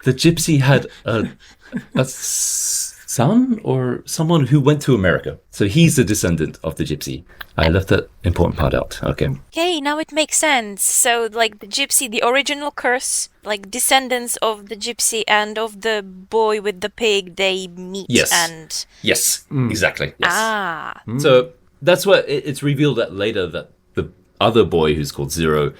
[SPEAKER 3] The gypsy had a son or someone who went to America. So he's the descendant of the gypsy. I left that important part out. Okay.
[SPEAKER 2] Okay, now it makes sense. So, like, the gypsy, the original curse, like, descendants of the gypsy and of the boy with the pig, they meet
[SPEAKER 3] Yes.
[SPEAKER 2] and...
[SPEAKER 3] Yes, exactly. Yes.
[SPEAKER 2] Ah.
[SPEAKER 3] So that's what it's revealed that later that the other boy who's called Zero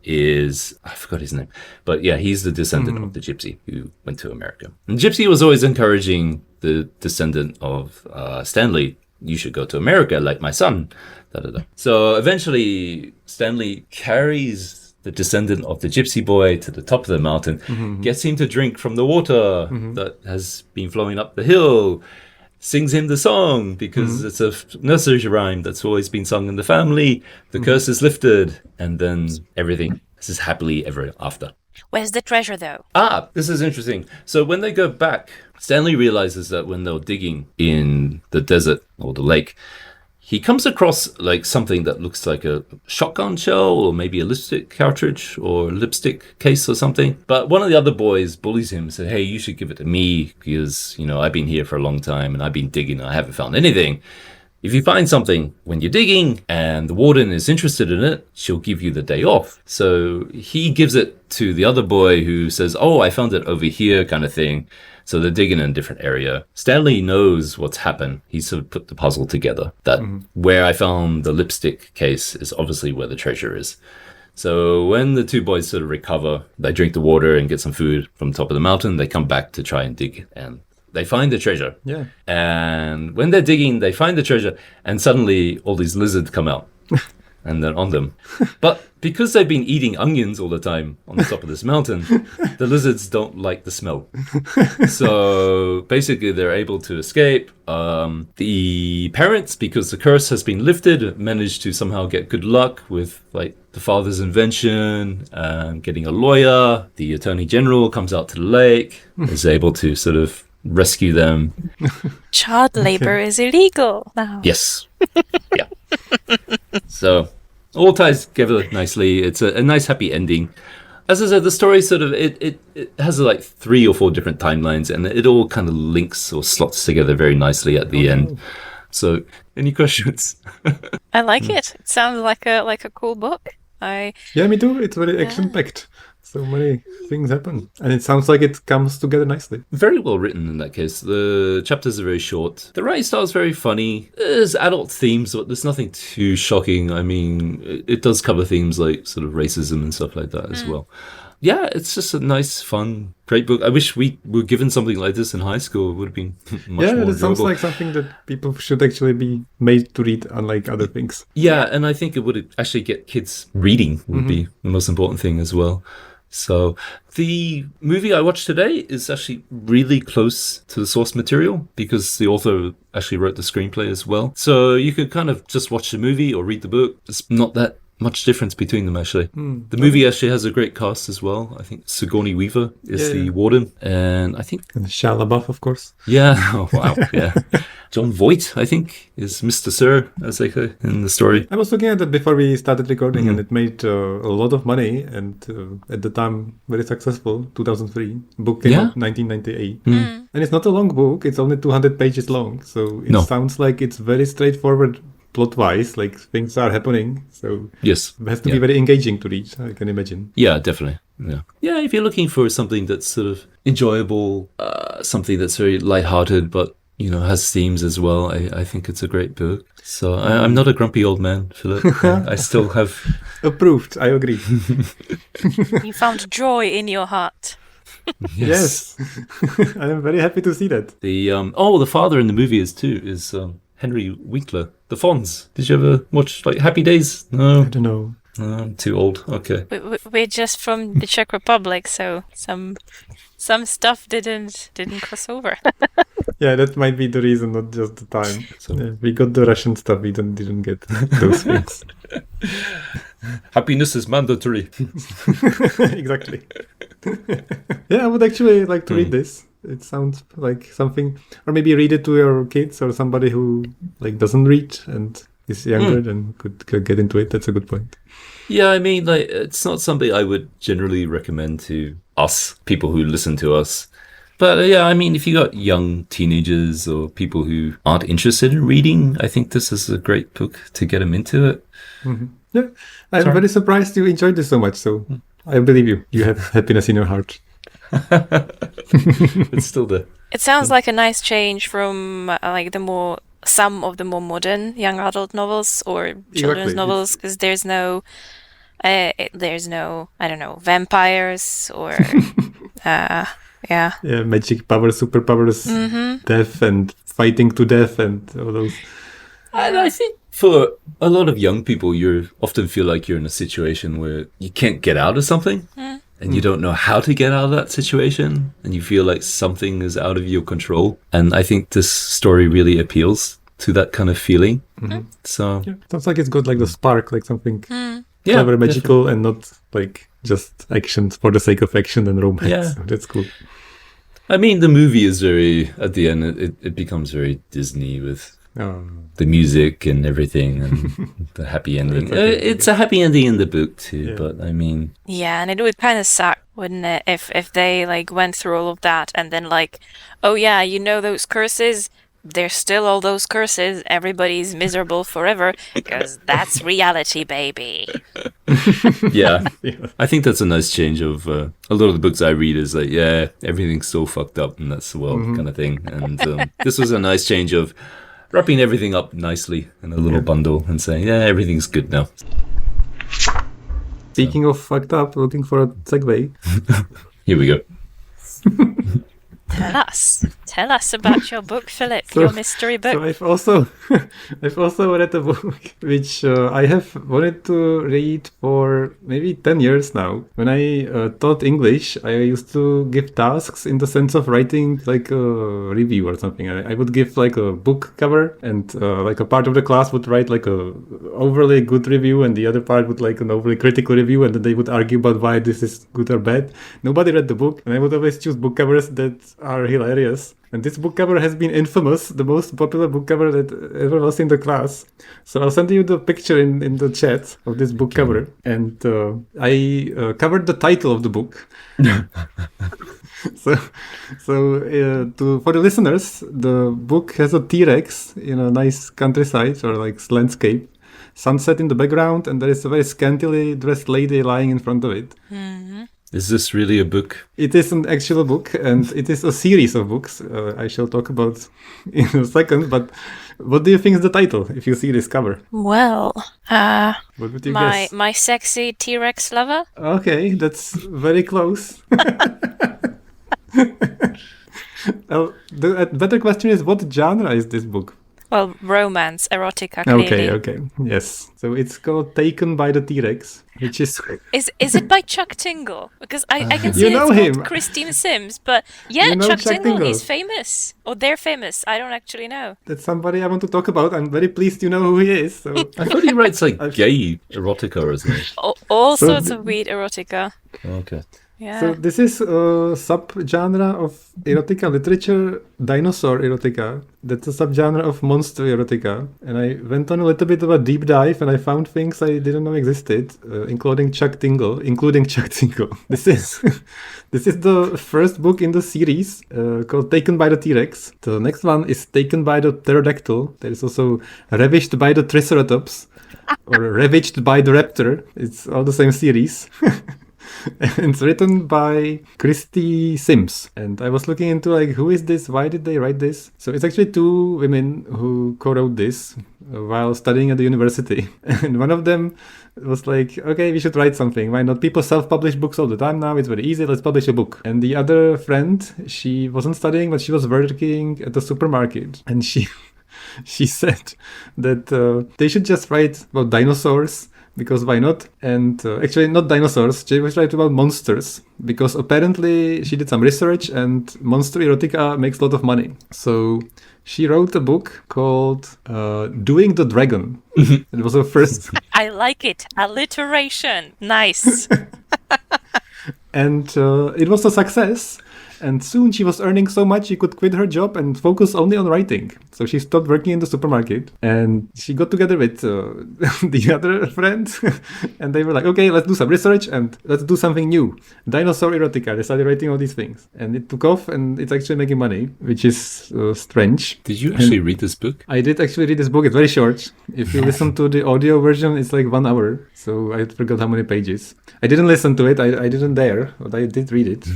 [SPEAKER 3] is, I forgot his name, but yeah, he's the descendant of the gypsy who went to America. And Gypsy was always encouraging the descendant of Stanley, you should go to America like my son. Da, da, da. So eventually Stanley carries the descendant of the gypsy boy to the top of the mountain, gets him to drink from the water that has been flowing up the hill, sings him the song because it's a nursery rhyme that's always been sung in the family. The curse is lifted, and then everything is happily ever after.
[SPEAKER 2] Where's the treasure, though?
[SPEAKER 3] Ah, this is interesting. So when they go back, Stanley realizes that when they're digging in the desert or the lake, he comes across like something that looks like a shotgun shell or maybe a lipstick cartridge or lipstick case or something. But one of the other boys bullies him and says, hey, you should give it to me because, you know, I've been here for a long time and I've been digging and I haven't found anything. If you find something when you're digging and the warden is interested in it, she'll give you the day off. So he gives it to the other boy who says, oh, I found it over here kind of thing. So they're digging in a different area. Stanley knows what's happened. He sort of put the puzzle together that where I found the lipstick case is obviously where the treasure is. So when the two boys sort of recover, they drink the water and get some food from the top of the mountain. They come back to try and dig and they find the treasure.
[SPEAKER 1] Yeah.
[SPEAKER 3] And when they're digging, they find the treasure and suddenly all these lizards come out and they're on them. But because they've been eating onions all the time on the top of this mountain, the lizards don't like the smell. So basically they're able to escape. The parents, because the curse has been lifted, managed to somehow get good luck with like the father's invention, getting a lawyer. The attorney general comes out to the lake, is able to sort of rescue them.
[SPEAKER 2] Child labor is illegal now.
[SPEAKER 3] Yes. Yeah. So all ties together nicely. It's a nice happy ending. As I said, the story sort of it has like 3 or 4 different timelines and it all kind of links or slots together very nicely at the end. So any questions?
[SPEAKER 2] I like it. It sounds like a cool book.
[SPEAKER 1] Yeah, me too. It's very action-packed. So many things happen. And it sounds like it comes together nicely.
[SPEAKER 3] Very well written in that case. The chapters are very short. The writing style is very funny. There's adult themes, but there's nothing too shocking. I mean, it does cover themes like sort of racism and stuff like that as well. Yeah, it's just a nice, fun, great book. I wish we were given something like this in high school. It would have been much more
[SPEAKER 1] it
[SPEAKER 3] enjoyable.
[SPEAKER 1] sounds like something that people should actually be made to read, unlike other things.
[SPEAKER 3] Yeah, and I think it would actually get kids reading would be the most important thing as well. So the movie I watched today is actually really close to the source material because the author actually wrote the screenplay as well. So you could kind of just watch the movie or read the book. It's not that much difference between them, actually. The movie actually has a great cast as well. I think Sigourney Weaver is the warden, and I think...
[SPEAKER 1] And Shia LaBeouf, of course.
[SPEAKER 3] Yeah, oh, wow, yeah. John Voight, I think, is Mr. Sir, as they say in the story.
[SPEAKER 1] I was looking at it before we started recording, and it made a lot of money, and at the time, very successful, 2003. Book came out 1998. And it's not a long book, it's only 200 pages long, so it sounds like it's very straightforward plot-wise, like things are happening, so
[SPEAKER 3] yes,
[SPEAKER 1] it has to be very engaging to read, I can imagine.
[SPEAKER 3] Yeah, definitely. Yeah, if you're looking for something that's sort of enjoyable, something that's very lighthearted, but has themes as well, I think it's a great book. So I'm not a grumpy old man, Philip. I still have...
[SPEAKER 1] Approved, I agree.
[SPEAKER 2] You found joy in your heart.
[SPEAKER 1] Yes. I am very happy to see that.
[SPEAKER 3] The father in the movie is Henry Winkler, the Fonz. Did you ever watch Happy Days? No,
[SPEAKER 1] I don't know.
[SPEAKER 3] I'm too old. Okay.
[SPEAKER 2] We're just from the Czech Republic, so some stuff didn't cross over.
[SPEAKER 1] Yeah, that might be the reason, not just the time. So we got the Russian stuff, we didn't get those things.
[SPEAKER 3] Happiness is mandatory.
[SPEAKER 1] Exactly. Yeah, I would actually like to read this. It sounds like something, or maybe read it to your kids or somebody who doesn't read and is younger and could get into it. That's a good point.
[SPEAKER 3] Yeah, I mean, it's not something I would generally recommend to us, people who listen to us. But yeah, I mean, if you got young teenagers or people who aren't interested in reading, I think this is a great book to get them into it.
[SPEAKER 1] Mm-hmm. Yeah, I'm very surprised you enjoyed this so much. So I believe you. You have happiness in your heart.
[SPEAKER 3] It's still there.
[SPEAKER 2] It sounds like a nice change from some of the more modern young adult novels or children's novels, because there's no I don't know, vampires or
[SPEAKER 1] magic powers, superpowers, death and fighting to death and all those.
[SPEAKER 3] And I think for a lot of young people, you often feel like you're in a situation where you can't get out of something. And you don't know how to get out of that situation, and you feel like something is out of your control. And I think this story really appeals to that kind of feeling. So
[SPEAKER 1] sounds like it's got the spark, something clever, magical, and not just action for the sake of action and romance. Yeah. So that's cool.
[SPEAKER 3] I mean, the movie is very, at the end, it becomes very Disney with the music and everything and the happy ending. It's a happy ending in the book too, but I mean...
[SPEAKER 2] Yeah, and it would kind of suck, wouldn't it, if they went through all of that and then oh yeah, those curses, there's still all those curses, everybody's miserable forever, because that's reality, baby.
[SPEAKER 3] Yeah, I think that's a nice change of a lot of the books I read is everything's so fucked up and that's the world kind of thing. And this was a nice change of wrapping everything up nicely in a little bundle and saying, everything's good now.
[SPEAKER 1] Speaking of fucked up, looking for a segue.
[SPEAKER 3] Here we go.
[SPEAKER 2] Tell us about your book, Philip, your mystery book.
[SPEAKER 1] So I've also read a book which I have wanted to read for maybe 10 years now. When I taught English, I used to give tasks in the sense of writing a review or something. I would give a book cover, and a part of the class would write a overly good review, and the other part would an overly critical review, and then they would argue about why this is good or bad. Nobody read the book, and I would always choose book covers that are hilarious. And this book cover has been infamous, the most popular book cover that ever was in the class. So I'll send you the picture in the chat of this book cover. And I covered the title of the book. So for the listeners, the book has a T-Rex in a nice countryside or landscape. Sunset in the background, and there is a very scantily dressed lady lying in front of it.
[SPEAKER 2] Mm-hmm.
[SPEAKER 3] Is this really a book?
[SPEAKER 1] It is an actual book, and it is a series of books I shall talk about in a second. But what do you think is the title, if you see this cover?
[SPEAKER 2] Well,
[SPEAKER 1] what would you guess?
[SPEAKER 2] My sexy T-Rex lover?
[SPEAKER 1] Okay, that's very close. The better question is, what genre is this book?
[SPEAKER 2] Well, romance, erotica, clearly.
[SPEAKER 1] Okay. Yes. So it's called Taken by the T-Rex, which is...
[SPEAKER 2] Is it by Chuck Tingle? Because I can see
[SPEAKER 1] You know
[SPEAKER 2] it's
[SPEAKER 1] him.
[SPEAKER 2] called Christine Sims, but yeah,
[SPEAKER 1] You know
[SPEAKER 2] Chuck
[SPEAKER 1] Chuck
[SPEAKER 2] Tingle,
[SPEAKER 1] Tingle.
[SPEAKER 2] he's famous. Or they're famous. I don't actually know.
[SPEAKER 1] That's somebody I want to talk about. I'm very pleased you know who he is. So
[SPEAKER 3] I thought he writes like gay erotica, isn't he?
[SPEAKER 2] All
[SPEAKER 1] So
[SPEAKER 2] sorts of weird erotica.
[SPEAKER 3] Okay.
[SPEAKER 2] Yeah.
[SPEAKER 1] So this is a subgenre of erotica literature, dinosaur erotica. That's a subgenre of monster erotica. And I went on a little bit of a deep dive, and I found things I didn't know existed, including Chuck Tingle. This is this is the first book in the series called Taken by the T-Rex. The next one is Taken by the Pterodactyl. There is also Ravished by the Triceratops, or Ravaged by the Raptor. It's all the same series. And it's written by Christie Sims. And I was looking into like, who is this? Why did they write this? So it's actually two women who co-wrote this while studying at the university. And one of them was like, okay, we should write something. Why not? People self-publish books all the time now. It's very easy. Let's publish a book. And the other friend, she wasn't studying, but she was working at the supermarket. And she said that they should just write about dinosaurs, because why not? And actually not dinosaurs, she was writing about monsters, because apparently she did some research and monster erotica makes a lot of money. So she wrote a book called Doing the Dragon. It was her first.
[SPEAKER 2] I like it. Alliteration. Nice.
[SPEAKER 1] And it was a success. And soon she was earning so much she could quit her job and focus only on writing. So she stopped working in the supermarket, and she got together with the other friend, and they were like, okay, let's do some research and let's do something new. Dinosaur erotica. They started writing all these things, and it took off, and it's actually making money, which is strange.
[SPEAKER 3] Did you actually read this book?
[SPEAKER 1] I did actually read this book. It's very short. If you listen to the audio version, it's like 1 hour. So I forgot how many pages. I didn't listen to it. I didn't dare, but I did read it.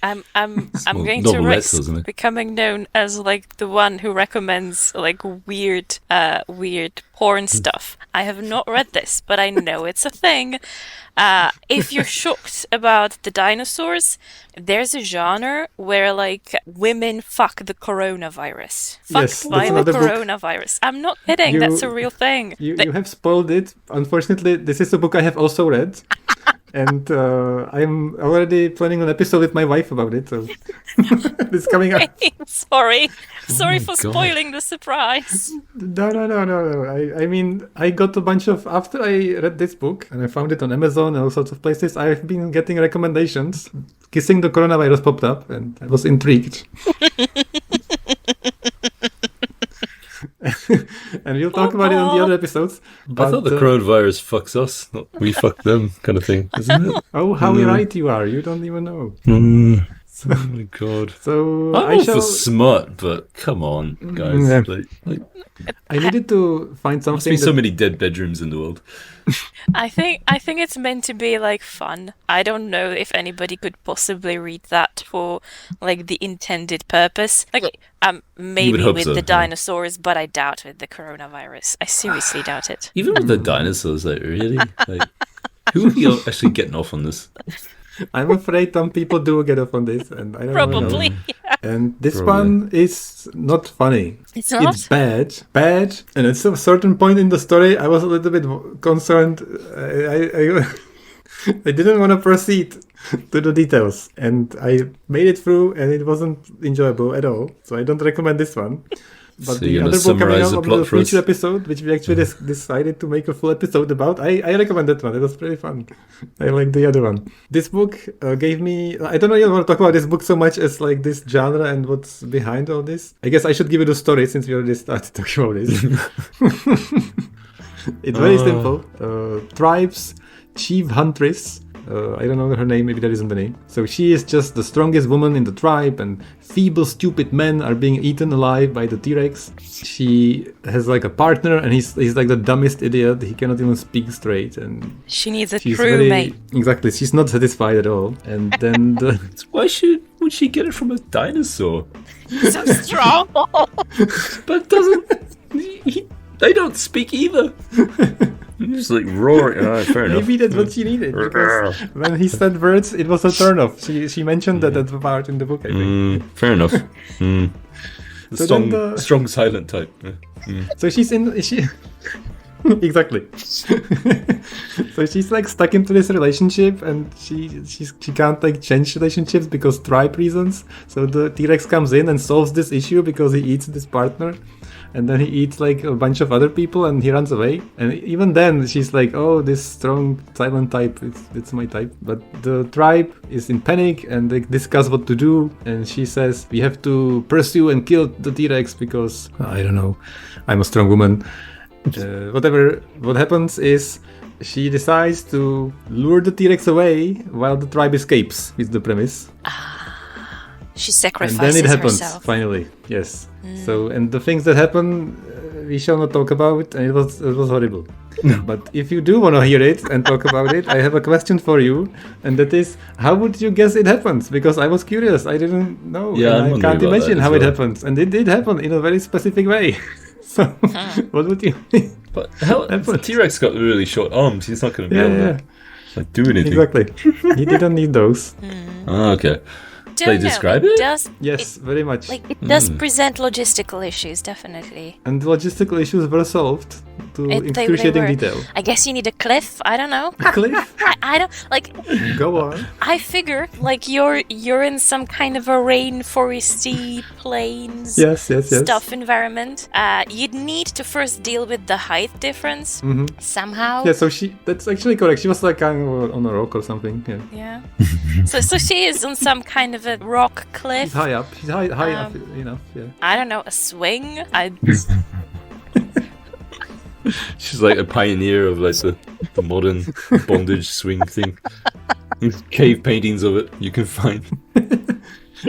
[SPEAKER 2] I'm going
[SPEAKER 3] novelette,
[SPEAKER 2] to risk
[SPEAKER 3] isn't it?
[SPEAKER 2] becoming known as like the one who recommends like weird porn stuff. I have not read this, but I know it's a thing. If you're shocked about the dinosaurs, there's a genre where like women fuck the coronavirus.
[SPEAKER 1] Yes,
[SPEAKER 2] Fucked by
[SPEAKER 1] that's
[SPEAKER 2] the
[SPEAKER 1] another book.
[SPEAKER 2] coronavirus. I'm not kidding. That's a real thing.
[SPEAKER 1] You have spoiled it. Unfortunately, this is a book I have also read. And I'm already planning an episode with my wife about it. So it's coming up.
[SPEAKER 2] Sorry for
[SPEAKER 3] God.
[SPEAKER 2] spoiling the surprise.
[SPEAKER 1] No. I mean, I got a bunch of... After I read this book, and I found it on Amazon and all sorts of places, I've been getting recommendations. Kissing the Coronavirus popped up, and I was intrigued. And we'll talk about it on the other episodes. But,
[SPEAKER 3] I thought the coronavirus fucks us, not we fuck them, kind of thing, isn't it?
[SPEAKER 1] Oh, how right you are. You don't even know.
[SPEAKER 3] Oh my god.
[SPEAKER 1] So
[SPEAKER 3] I'm all for smut, but come on, guys.
[SPEAKER 1] Yeah.
[SPEAKER 3] Like,
[SPEAKER 1] I needed to find
[SPEAKER 3] must
[SPEAKER 1] something
[SPEAKER 3] be so many dead bedrooms in the world.
[SPEAKER 2] I think it's meant to be like fun. I don't know if anybody could possibly read that for like the intended purpose. Like maybe
[SPEAKER 3] hope
[SPEAKER 2] with
[SPEAKER 3] so,
[SPEAKER 2] the
[SPEAKER 3] yeah.
[SPEAKER 2] dinosaurs, but I doubt with the coronavirus. I seriously doubt it.
[SPEAKER 3] Even with the dinosaurs, like really, like who are you actually getting off on this?
[SPEAKER 1] I'm afraid some people do get off on this, and I don't know.
[SPEAKER 2] Probably.
[SPEAKER 1] And this
[SPEAKER 3] Probably.
[SPEAKER 1] one is not funny.
[SPEAKER 2] It's not?
[SPEAKER 1] It's bad. And at a certain point in the story, I was a little bit concerned. I didn't want to proceed to the details, and I made it through, and it wasn't enjoyable at all. So I don't recommend this one. But
[SPEAKER 3] So
[SPEAKER 1] the
[SPEAKER 3] you're gonna
[SPEAKER 1] other book coming
[SPEAKER 3] summarize
[SPEAKER 1] out
[SPEAKER 3] the
[SPEAKER 1] of
[SPEAKER 3] plot
[SPEAKER 1] the
[SPEAKER 3] for us?
[SPEAKER 1] future episode, which we actually decided to make a full episode about, I recommend that one. It was pretty fun. I like the other one. This book gave me... I don't really want to talk about this book so much as like this genre and what's behind all this. I guess I should give you the story since we already started talking about this. It's very simple. Tribe's chief huntress... I don't know her name, maybe that isn't the name. So she is just the strongest woman in the tribe, and feeble, stupid men are being eaten alive by the T-Rex. She has like a partner, and he's like the dumbest idiot. He cannot even speak straight, and
[SPEAKER 2] She needs a
[SPEAKER 1] she's
[SPEAKER 2] crewmate.
[SPEAKER 1] Exactly, she's not satisfied at all. And then
[SPEAKER 3] Why would she get it from a dinosaur?
[SPEAKER 2] So strong.
[SPEAKER 3] But doesn't they don't speak either? Just like roaring. Fair enough.
[SPEAKER 1] maybe that's what she needed, because when he said words, it was a turn off. She mentioned that part in the book, I think.
[SPEAKER 3] Fair enough. The
[SPEAKER 1] So
[SPEAKER 3] strong,
[SPEAKER 1] then the-
[SPEAKER 3] strong silent type.
[SPEAKER 1] So she exactly. So she's like stuck into this relationship, and she can't like change relationships because tribe reasons. So the T-Rex comes in and solves this issue because he eats this partner, and then he eats like a bunch of other people, and he runs away. And even then, she's like, "Oh, this strong silent type, it's my type." But the tribe is in panic, and they discuss what to do. And she says, "We have to pursue and kill the T-Rex because I don't know, I'm a strong woman." What happens is she decides to lure the T-Rex away while the tribe escapes, is the premise.
[SPEAKER 2] She
[SPEAKER 1] And
[SPEAKER 2] sacrifices
[SPEAKER 1] then it happens,
[SPEAKER 2] herself.
[SPEAKER 1] finally. Yes. So, and the things that happen, we shall not talk about, and it was horrible. But if you do want to hear it and talk about it, I have a question for you, and that is, how would you guess it happens? Because I was curious, I didn't know,
[SPEAKER 3] Yeah,
[SPEAKER 1] and
[SPEAKER 3] I'm
[SPEAKER 1] I
[SPEAKER 3] wondering
[SPEAKER 1] can't
[SPEAKER 3] about
[SPEAKER 1] imagine
[SPEAKER 3] that as
[SPEAKER 1] how it
[SPEAKER 3] well.
[SPEAKER 1] happens. And it did happen in a very specific way. So, what would you think?
[SPEAKER 3] But how the T-Rex got really short arms. He's not going to be able to like, do anything.
[SPEAKER 1] Exactly. He didn't need those.
[SPEAKER 3] Oh, okay.
[SPEAKER 2] Don't
[SPEAKER 3] They
[SPEAKER 2] know,
[SPEAKER 3] describe it?
[SPEAKER 2] Does,
[SPEAKER 1] Yes, very much.
[SPEAKER 2] like, it does present logistical issues, definitely.
[SPEAKER 1] And the logistical issues were solved to
[SPEAKER 2] They
[SPEAKER 1] excruciating
[SPEAKER 2] were.
[SPEAKER 1] detail.
[SPEAKER 2] I guess you need a cliff. I don't know.
[SPEAKER 1] Cliff,
[SPEAKER 2] I don't like.
[SPEAKER 1] go on.
[SPEAKER 2] I figure like you're in some kind of a rainforesty plains
[SPEAKER 1] Yes.
[SPEAKER 2] stuff environment. You'd need to first deal with the height difference somehow.
[SPEAKER 1] Yeah, so that's actually correct. She was like kind of on a rock or something. Yeah.
[SPEAKER 2] Yeah. so she is on some kind of a rock
[SPEAKER 1] She's
[SPEAKER 2] cliff.
[SPEAKER 1] high up. She's high up enough, yeah.
[SPEAKER 2] I don't know, a swing.
[SPEAKER 3] She's like a pioneer of like the modern bondage swing thing. Cave paintings of it you can find.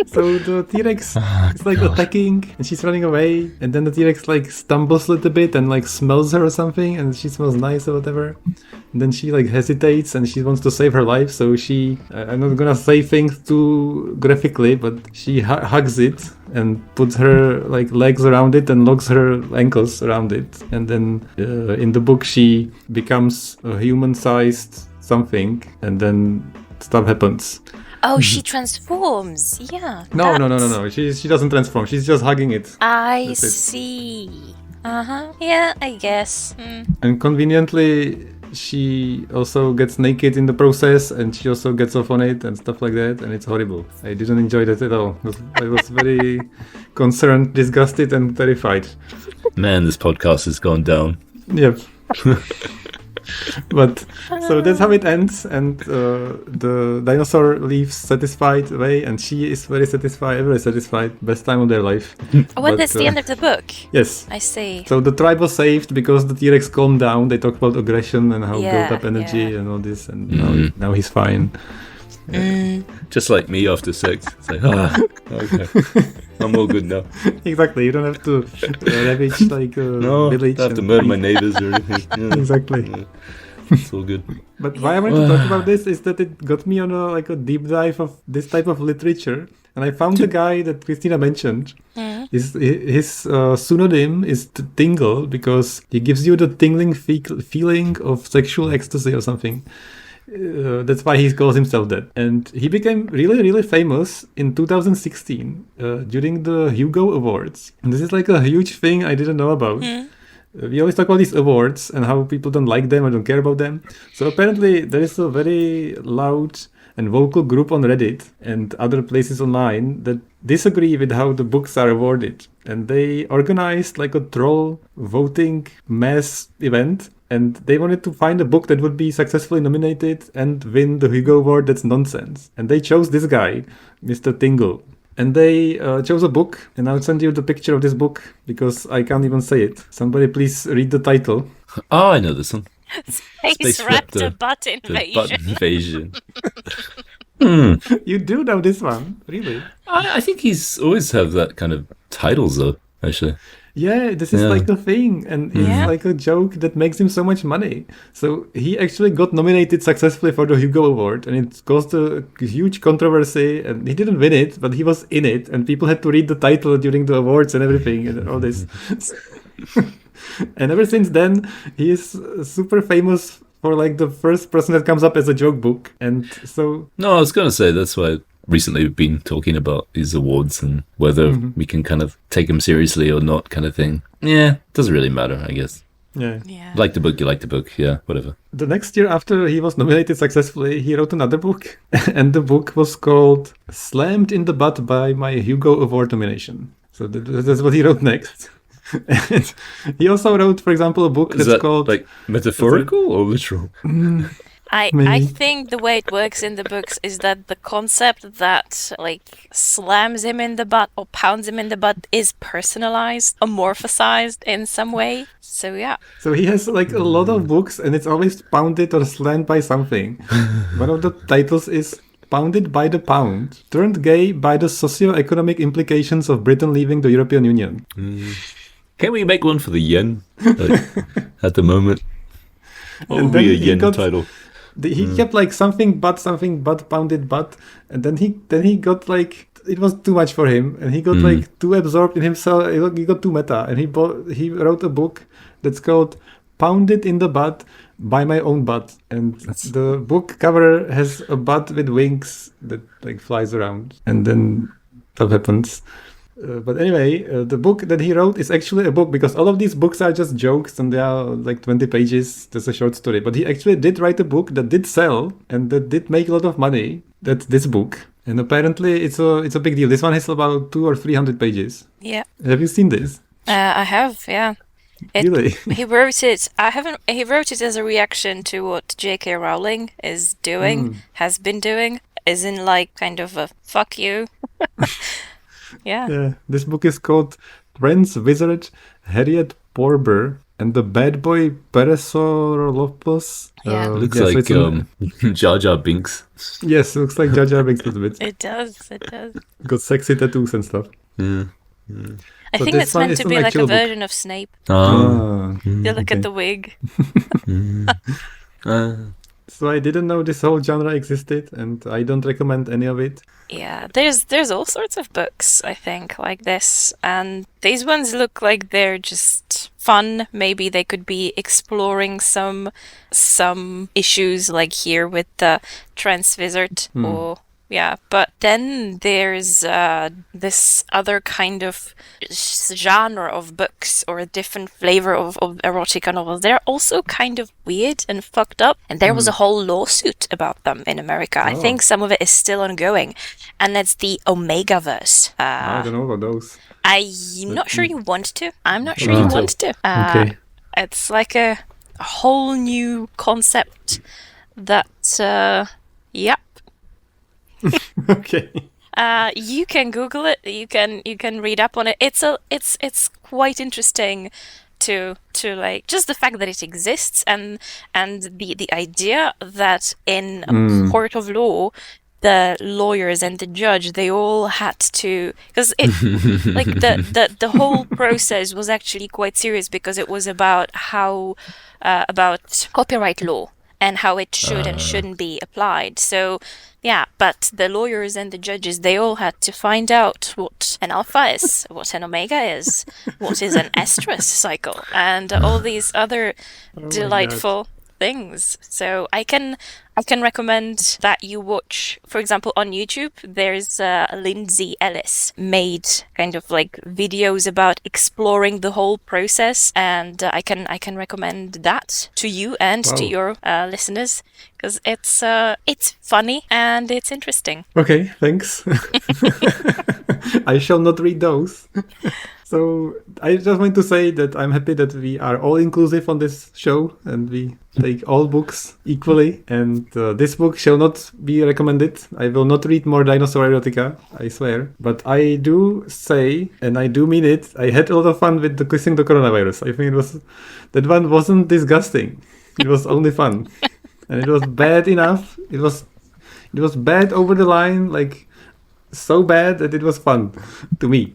[SPEAKER 1] So the T-Rex is like attacking, and she's running away, and then the T-Rex like stumbles a little bit and like smells her or something, and she smells nice or whatever. And then she like hesitates, and she wants to save her life, so she I'm not gonna say things too graphically, but she hugs it and puts her like legs around it and locks her ankles around it. And then in the book she becomes a human-sized something, and then stuff happens.
[SPEAKER 2] Oh, she transforms. Yeah.
[SPEAKER 1] No.
[SPEAKER 2] that's-
[SPEAKER 1] She doesn't transform. She's just hugging it.
[SPEAKER 2] I
[SPEAKER 1] That's it.
[SPEAKER 2] see. Yeah, I guess.
[SPEAKER 1] And conveniently, she also gets naked in the process, and she also gets off on it and stuff like that, and it's horrible. I didn't enjoy that at all. I was very concerned, disgusted, and terrified.
[SPEAKER 3] Man, this podcast has gone down.
[SPEAKER 1] Yep. But so that's how it ends, and the dinosaur leaves satisfied away, and she is very satisfied, everybody satisfied, best time of their life.
[SPEAKER 2] Oh, well,
[SPEAKER 1] But,
[SPEAKER 2] that's the end of the book.
[SPEAKER 1] Yes.
[SPEAKER 2] I see.
[SPEAKER 1] So the tribe was saved because the T-Rex calmed down. They talk about aggression and how
[SPEAKER 2] Yeah,
[SPEAKER 1] built up energy
[SPEAKER 2] yeah.
[SPEAKER 1] and all this, and now he's fine.
[SPEAKER 3] Just like me after sex. It's like, okay. I'm all good now.
[SPEAKER 1] Exactly. You don't have to ravage like a
[SPEAKER 3] No, I
[SPEAKER 1] village.
[SPEAKER 3] don't have to
[SPEAKER 1] and-
[SPEAKER 3] murder my neighbors or anything. Yeah,
[SPEAKER 1] Exactly.
[SPEAKER 3] yeah. It's all good.
[SPEAKER 1] But why I want to talk about this is that it got me on a deep dive of this type of literature, and I found the guy that Kristyna mentioned. His pseudonym is Tingle because he gives you the tingling feeling of sexual ecstasy or something. That's why he calls himself that. And he became really, really famous in 2016 during the Hugo Awards. And this is like a huge thing I didn't know about. We always talk about these awards and how people don't like them or don't care about them. So apparently there is a very loud and vocal group on Reddit and other places online that disagree with how the books are awarded. And they organized like a troll voting mass event. And they wanted to find a book that would be successfully nominated and win the Hugo Award that's nonsense. And they chose this guy, Mr. Tingle. And they chose a book, and I'll send you the picture of this book because I can't even say it. Somebody please read the title.
[SPEAKER 3] Oh, I know this one.
[SPEAKER 2] Space Raptor Butt
[SPEAKER 3] The
[SPEAKER 2] Invasion.
[SPEAKER 3] butt invasion.
[SPEAKER 1] You do know this one, really?
[SPEAKER 3] I think he's always have that kind of titles though, actually.
[SPEAKER 1] Yeah, this is
[SPEAKER 3] Yeah.
[SPEAKER 1] like the thing, and it's
[SPEAKER 2] Yeah.
[SPEAKER 1] like a joke that makes him so much money. So he actually got nominated successfully for the Hugo Award, and it caused a huge controversy, and he didn't win it, but he was in it, and people had to read the title during the awards and everything, and all this. And ever since then, he is super famous for like the first person that comes up as a joke book, and so
[SPEAKER 3] No, I was gonna say that's why recently we've been talking about these awards and whether we can kind of take them seriously or not, kind of thing. Yeah, doesn't really matter, I guess.
[SPEAKER 1] Yeah.
[SPEAKER 2] Yeah.
[SPEAKER 3] Like the book, you like the book. Yeah, whatever.
[SPEAKER 1] The next year after he was nominated successfully, he wrote another book, and the book was called "Slammed in the Butt by My Hugo Award Nomination." So that's what he wrote next. And he also wrote, for example, a book
[SPEAKER 3] Is
[SPEAKER 1] that's
[SPEAKER 3] that
[SPEAKER 1] called
[SPEAKER 3] like metaphorical or literal?
[SPEAKER 2] I
[SPEAKER 1] Maybe.
[SPEAKER 2] think the way it works in the books is that the concept that like slams him in the butt or pounds him in the butt is personalized, amorphosized in some way. So yeah.
[SPEAKER 1] So he has like a lot of books, and it's always pounded or slammed by something. One of the titles is "Pounded by the Pound: Turned Gay by the Socio-Economic Implications of Britain Leaving the European Union."
[SPEAKER 3] Can we make one for the yen? Like, at the moment, what
[SPEAKER 1] And
[SPEAKER 3] would be
[SPEAKER 1] then
[SPEAKER 3] a
[SPEAKER 1] he
[SPEAKER 3] yen
[SPEAKER 1] got-
[SPEAKER 3] title?
[SPEAKER 1] He kept like something but, pounded but, and then he got like, it was too much for him, and he got like too absorbed in himself. He got too meta, and he wrote a book that's called "Pounded in the Butt by My Own Butt," and the book cover has a butt with wings that like flies around, and then stuff happens. But anyway, the book that he wrote is actually a book, because all of these books are just jokes and they are like 20 pages. That's a short story. But he actually did write a book that did sell and that did make a lot of money. That's this book. And apparently it's a big deal. This one has about 200 or 300 pages.
[SPEAKER 2] Yeah.
[SPEAKER 1] Have you seen this?
[SPEAKER 2] I have, yeah.
[SPEAKER 1] Really?
[SPEAKER 2] He wrote it. He wrote it as a reaction to what J.K. Rowling is doing, has been doing, as in like kind of a fuck you. Yeah.
[SPEAKER 1] Yeah. This book is called Prince Wizard Harriet Porber and the Bad Boy Parasaurolophus.
[SPEAKER 2] Yeah.
[SPEAKER 3] Looks
[SPEAKER 1] yeah, so
[SPEAKER 3] like
[SPEAKER 1] it's an-
[SPEAKER 3] Jar Jar Binks.
[SPEAKER 1] yes, looks like Jar Jar Binks a little bit.
[SPEAKER 2] It does. It does.
[SPEAKER 1] Got sexy tattoos and stuff.
[SPEAKER 3] Yeah.
[SPEAKER 2] I
[SPEAKER 1] So
[SPEAKER 2] think
[SPEAKER 1] this
[SPEAKER 2] it's
[SPEAKER 1] one
[SPEAKER 2] meant
[SPEAKER 1] is
[SPEAKER 2] to
[SPEAKER 1] an
[SPEAKER 2] be like a
[SPEAKER 1] actual book.
[SPEAKER 2] version of Snape.
[SPEAKER 1] Mm,
[SPEAKER 2] You look
[SPEAKER 1] okay.
[SPEAKER 2] at the wig.
[SPEAKER 1] So I didn't know this whole genre existed, and I don't recommend any of it.
[SPEAKER 2] Yeah, there's all sorts of books, I think, like this, and these ones look like they're just fun. Maybe they could be exploring some issues like here with the trans wizard or yeah, but then there's this other kind of genre of books or a different flavor of erotica novels. They're also kind of weird and fucked up, and there was a whole lawsuit about them in America. I think some of it is still ongoing, and that's the Omegaverse.
[SPEAKER 1] I don't know about those.
[SPEAKER 2] I'm not sure you want to. I'm not sure you want to.
[SPEAKER 1] Okay.
[SPEAKER 2] It's like a whole new concept that, yep.
[SPEAKER 1] Okay.
[SPEAKER 2] You can Google it. You can read up on it. It's quite interesting to like just the fact that it exists and the idea that in a court of law, the lawyers and the judge, they all had to, because it like the whole process was actually quite serious, because it was about how about copyright law and how it should and shouldn't be applied. So yeah, but the lawyers and the judges, they all had to find out what an alpha is, what an omega is, what is an estrus cycle, and all these other delightful things. So I can recommend that you watch, for example, on YouTube, there's Lindsay Ellis made kind of like videos about exploring the whole process, and I can recommend that to you and to your listeners, because it's funny and it's interesting.
[SPEAKER 1] Okay, thanks. I shall not read those. So I just want to say that I'm happy that we are all inclusive on this show and we take all books equally. And this book shall not be recommended. I will not read more Dinosaur Erotica, I swear. But I do say, and I do mean it, I had a lot of fun with the Kissing the Coronavirus. I think that one wasn't disgusting. It was only fun. And it was bad enough. It was bad over the line, like so bad that it was fun to me.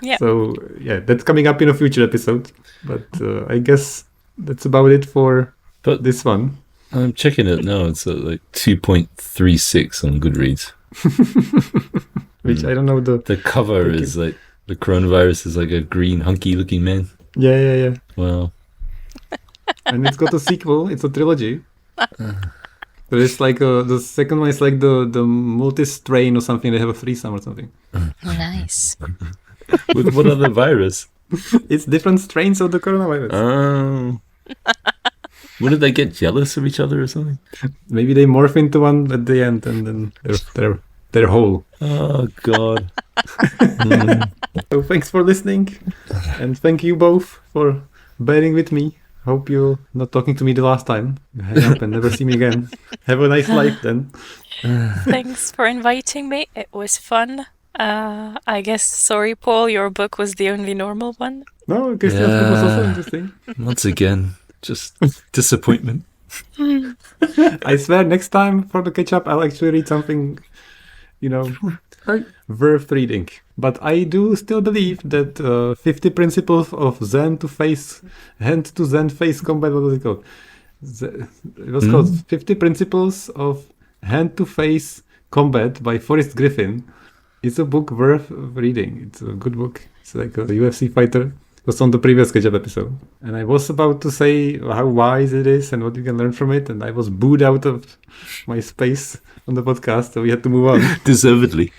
[SPEAKER 2] Yeah.
[SPEAKER 1] So yeah, that's coming up in a future episode. But I guess that's about it for this one.
[SPEAKER 3] I'm checking it now. It's at like 2.36 on Goodreads.
[SPEAKER 1] Which I don't know
[SPEAKER 3] The cover is like the coronavirus is like a green hunky looking man.
[SPEAKER 1] Yeah.
[SPEAKER 3] Wow.
[SPEAKER 1] And it's got a sequel. It's a trilogy. There is like the second one is like the multi-strain or something. They have a threesome or something.
[SPEAKER 2] Nice.
[SPEAKER 3] With what other virus?
[SPEAKER 1] It's different strains of the coronavirus.
[SPEAKER 3] Oh. Wouldn't they get jealous of each other or something?
[SPEAKER 1] Maybe they morph into one at the end, and then they're whole.
[SPEAKER 3] Oh, God.
[SPEAKER 1] So thanks for listening, and thank you both for bearing with me. Hope you're not talking to me the last time. You hang up and never see me again. Have a nice life then.
[SPEAKER 2] Thanks for inviting me. It was fun. I guess, sorry, Paul, your book was the only normal one.
[SPEAKER 1] No, Kristyna's book was also interesting.
[SPEAKER 3] Once again, just disappointment.
[SPEAKER 1] I swear, next time for the catch-up, I'll actually read something, worth reading. But I do still believe that 50 principles of hand-to-Zen face combat, what was it called? It was called 50 Principles of Hand-to-Face Combat by Forrest Griffin. It's a book worth reading. It's a good book. It's like a UFC fighter. It was on the previous catch-up episode. And I was about to say how wise it is and what you can learn from it, and I was booed out of my space on the podcast, so we had to move on.
[SPEAKER 3] Deservedly.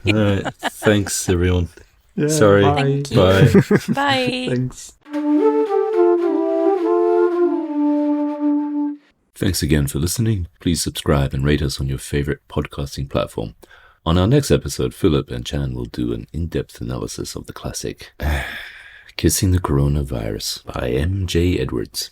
[SPEAKER 3] All right. Thanks, everyone.
[SPEAKER 1] Yeah,
[SPEAKER 3] Sorry.
[SPEAKER 1] bye.
[SPEAKER 2] Thank you.
[SPEAKER 3] Bye.
[SPEAKER 2] Bye.
[SPEAKER 1] Thanks.
[SPEAKER 3] Thanks again for listening. Please subscribe and rate us on your favorite podcasting platform. On our next episode, Philip and Chan will do an in-depth analysis of the classic Kissing the Coronavirus by M.J. Edwards.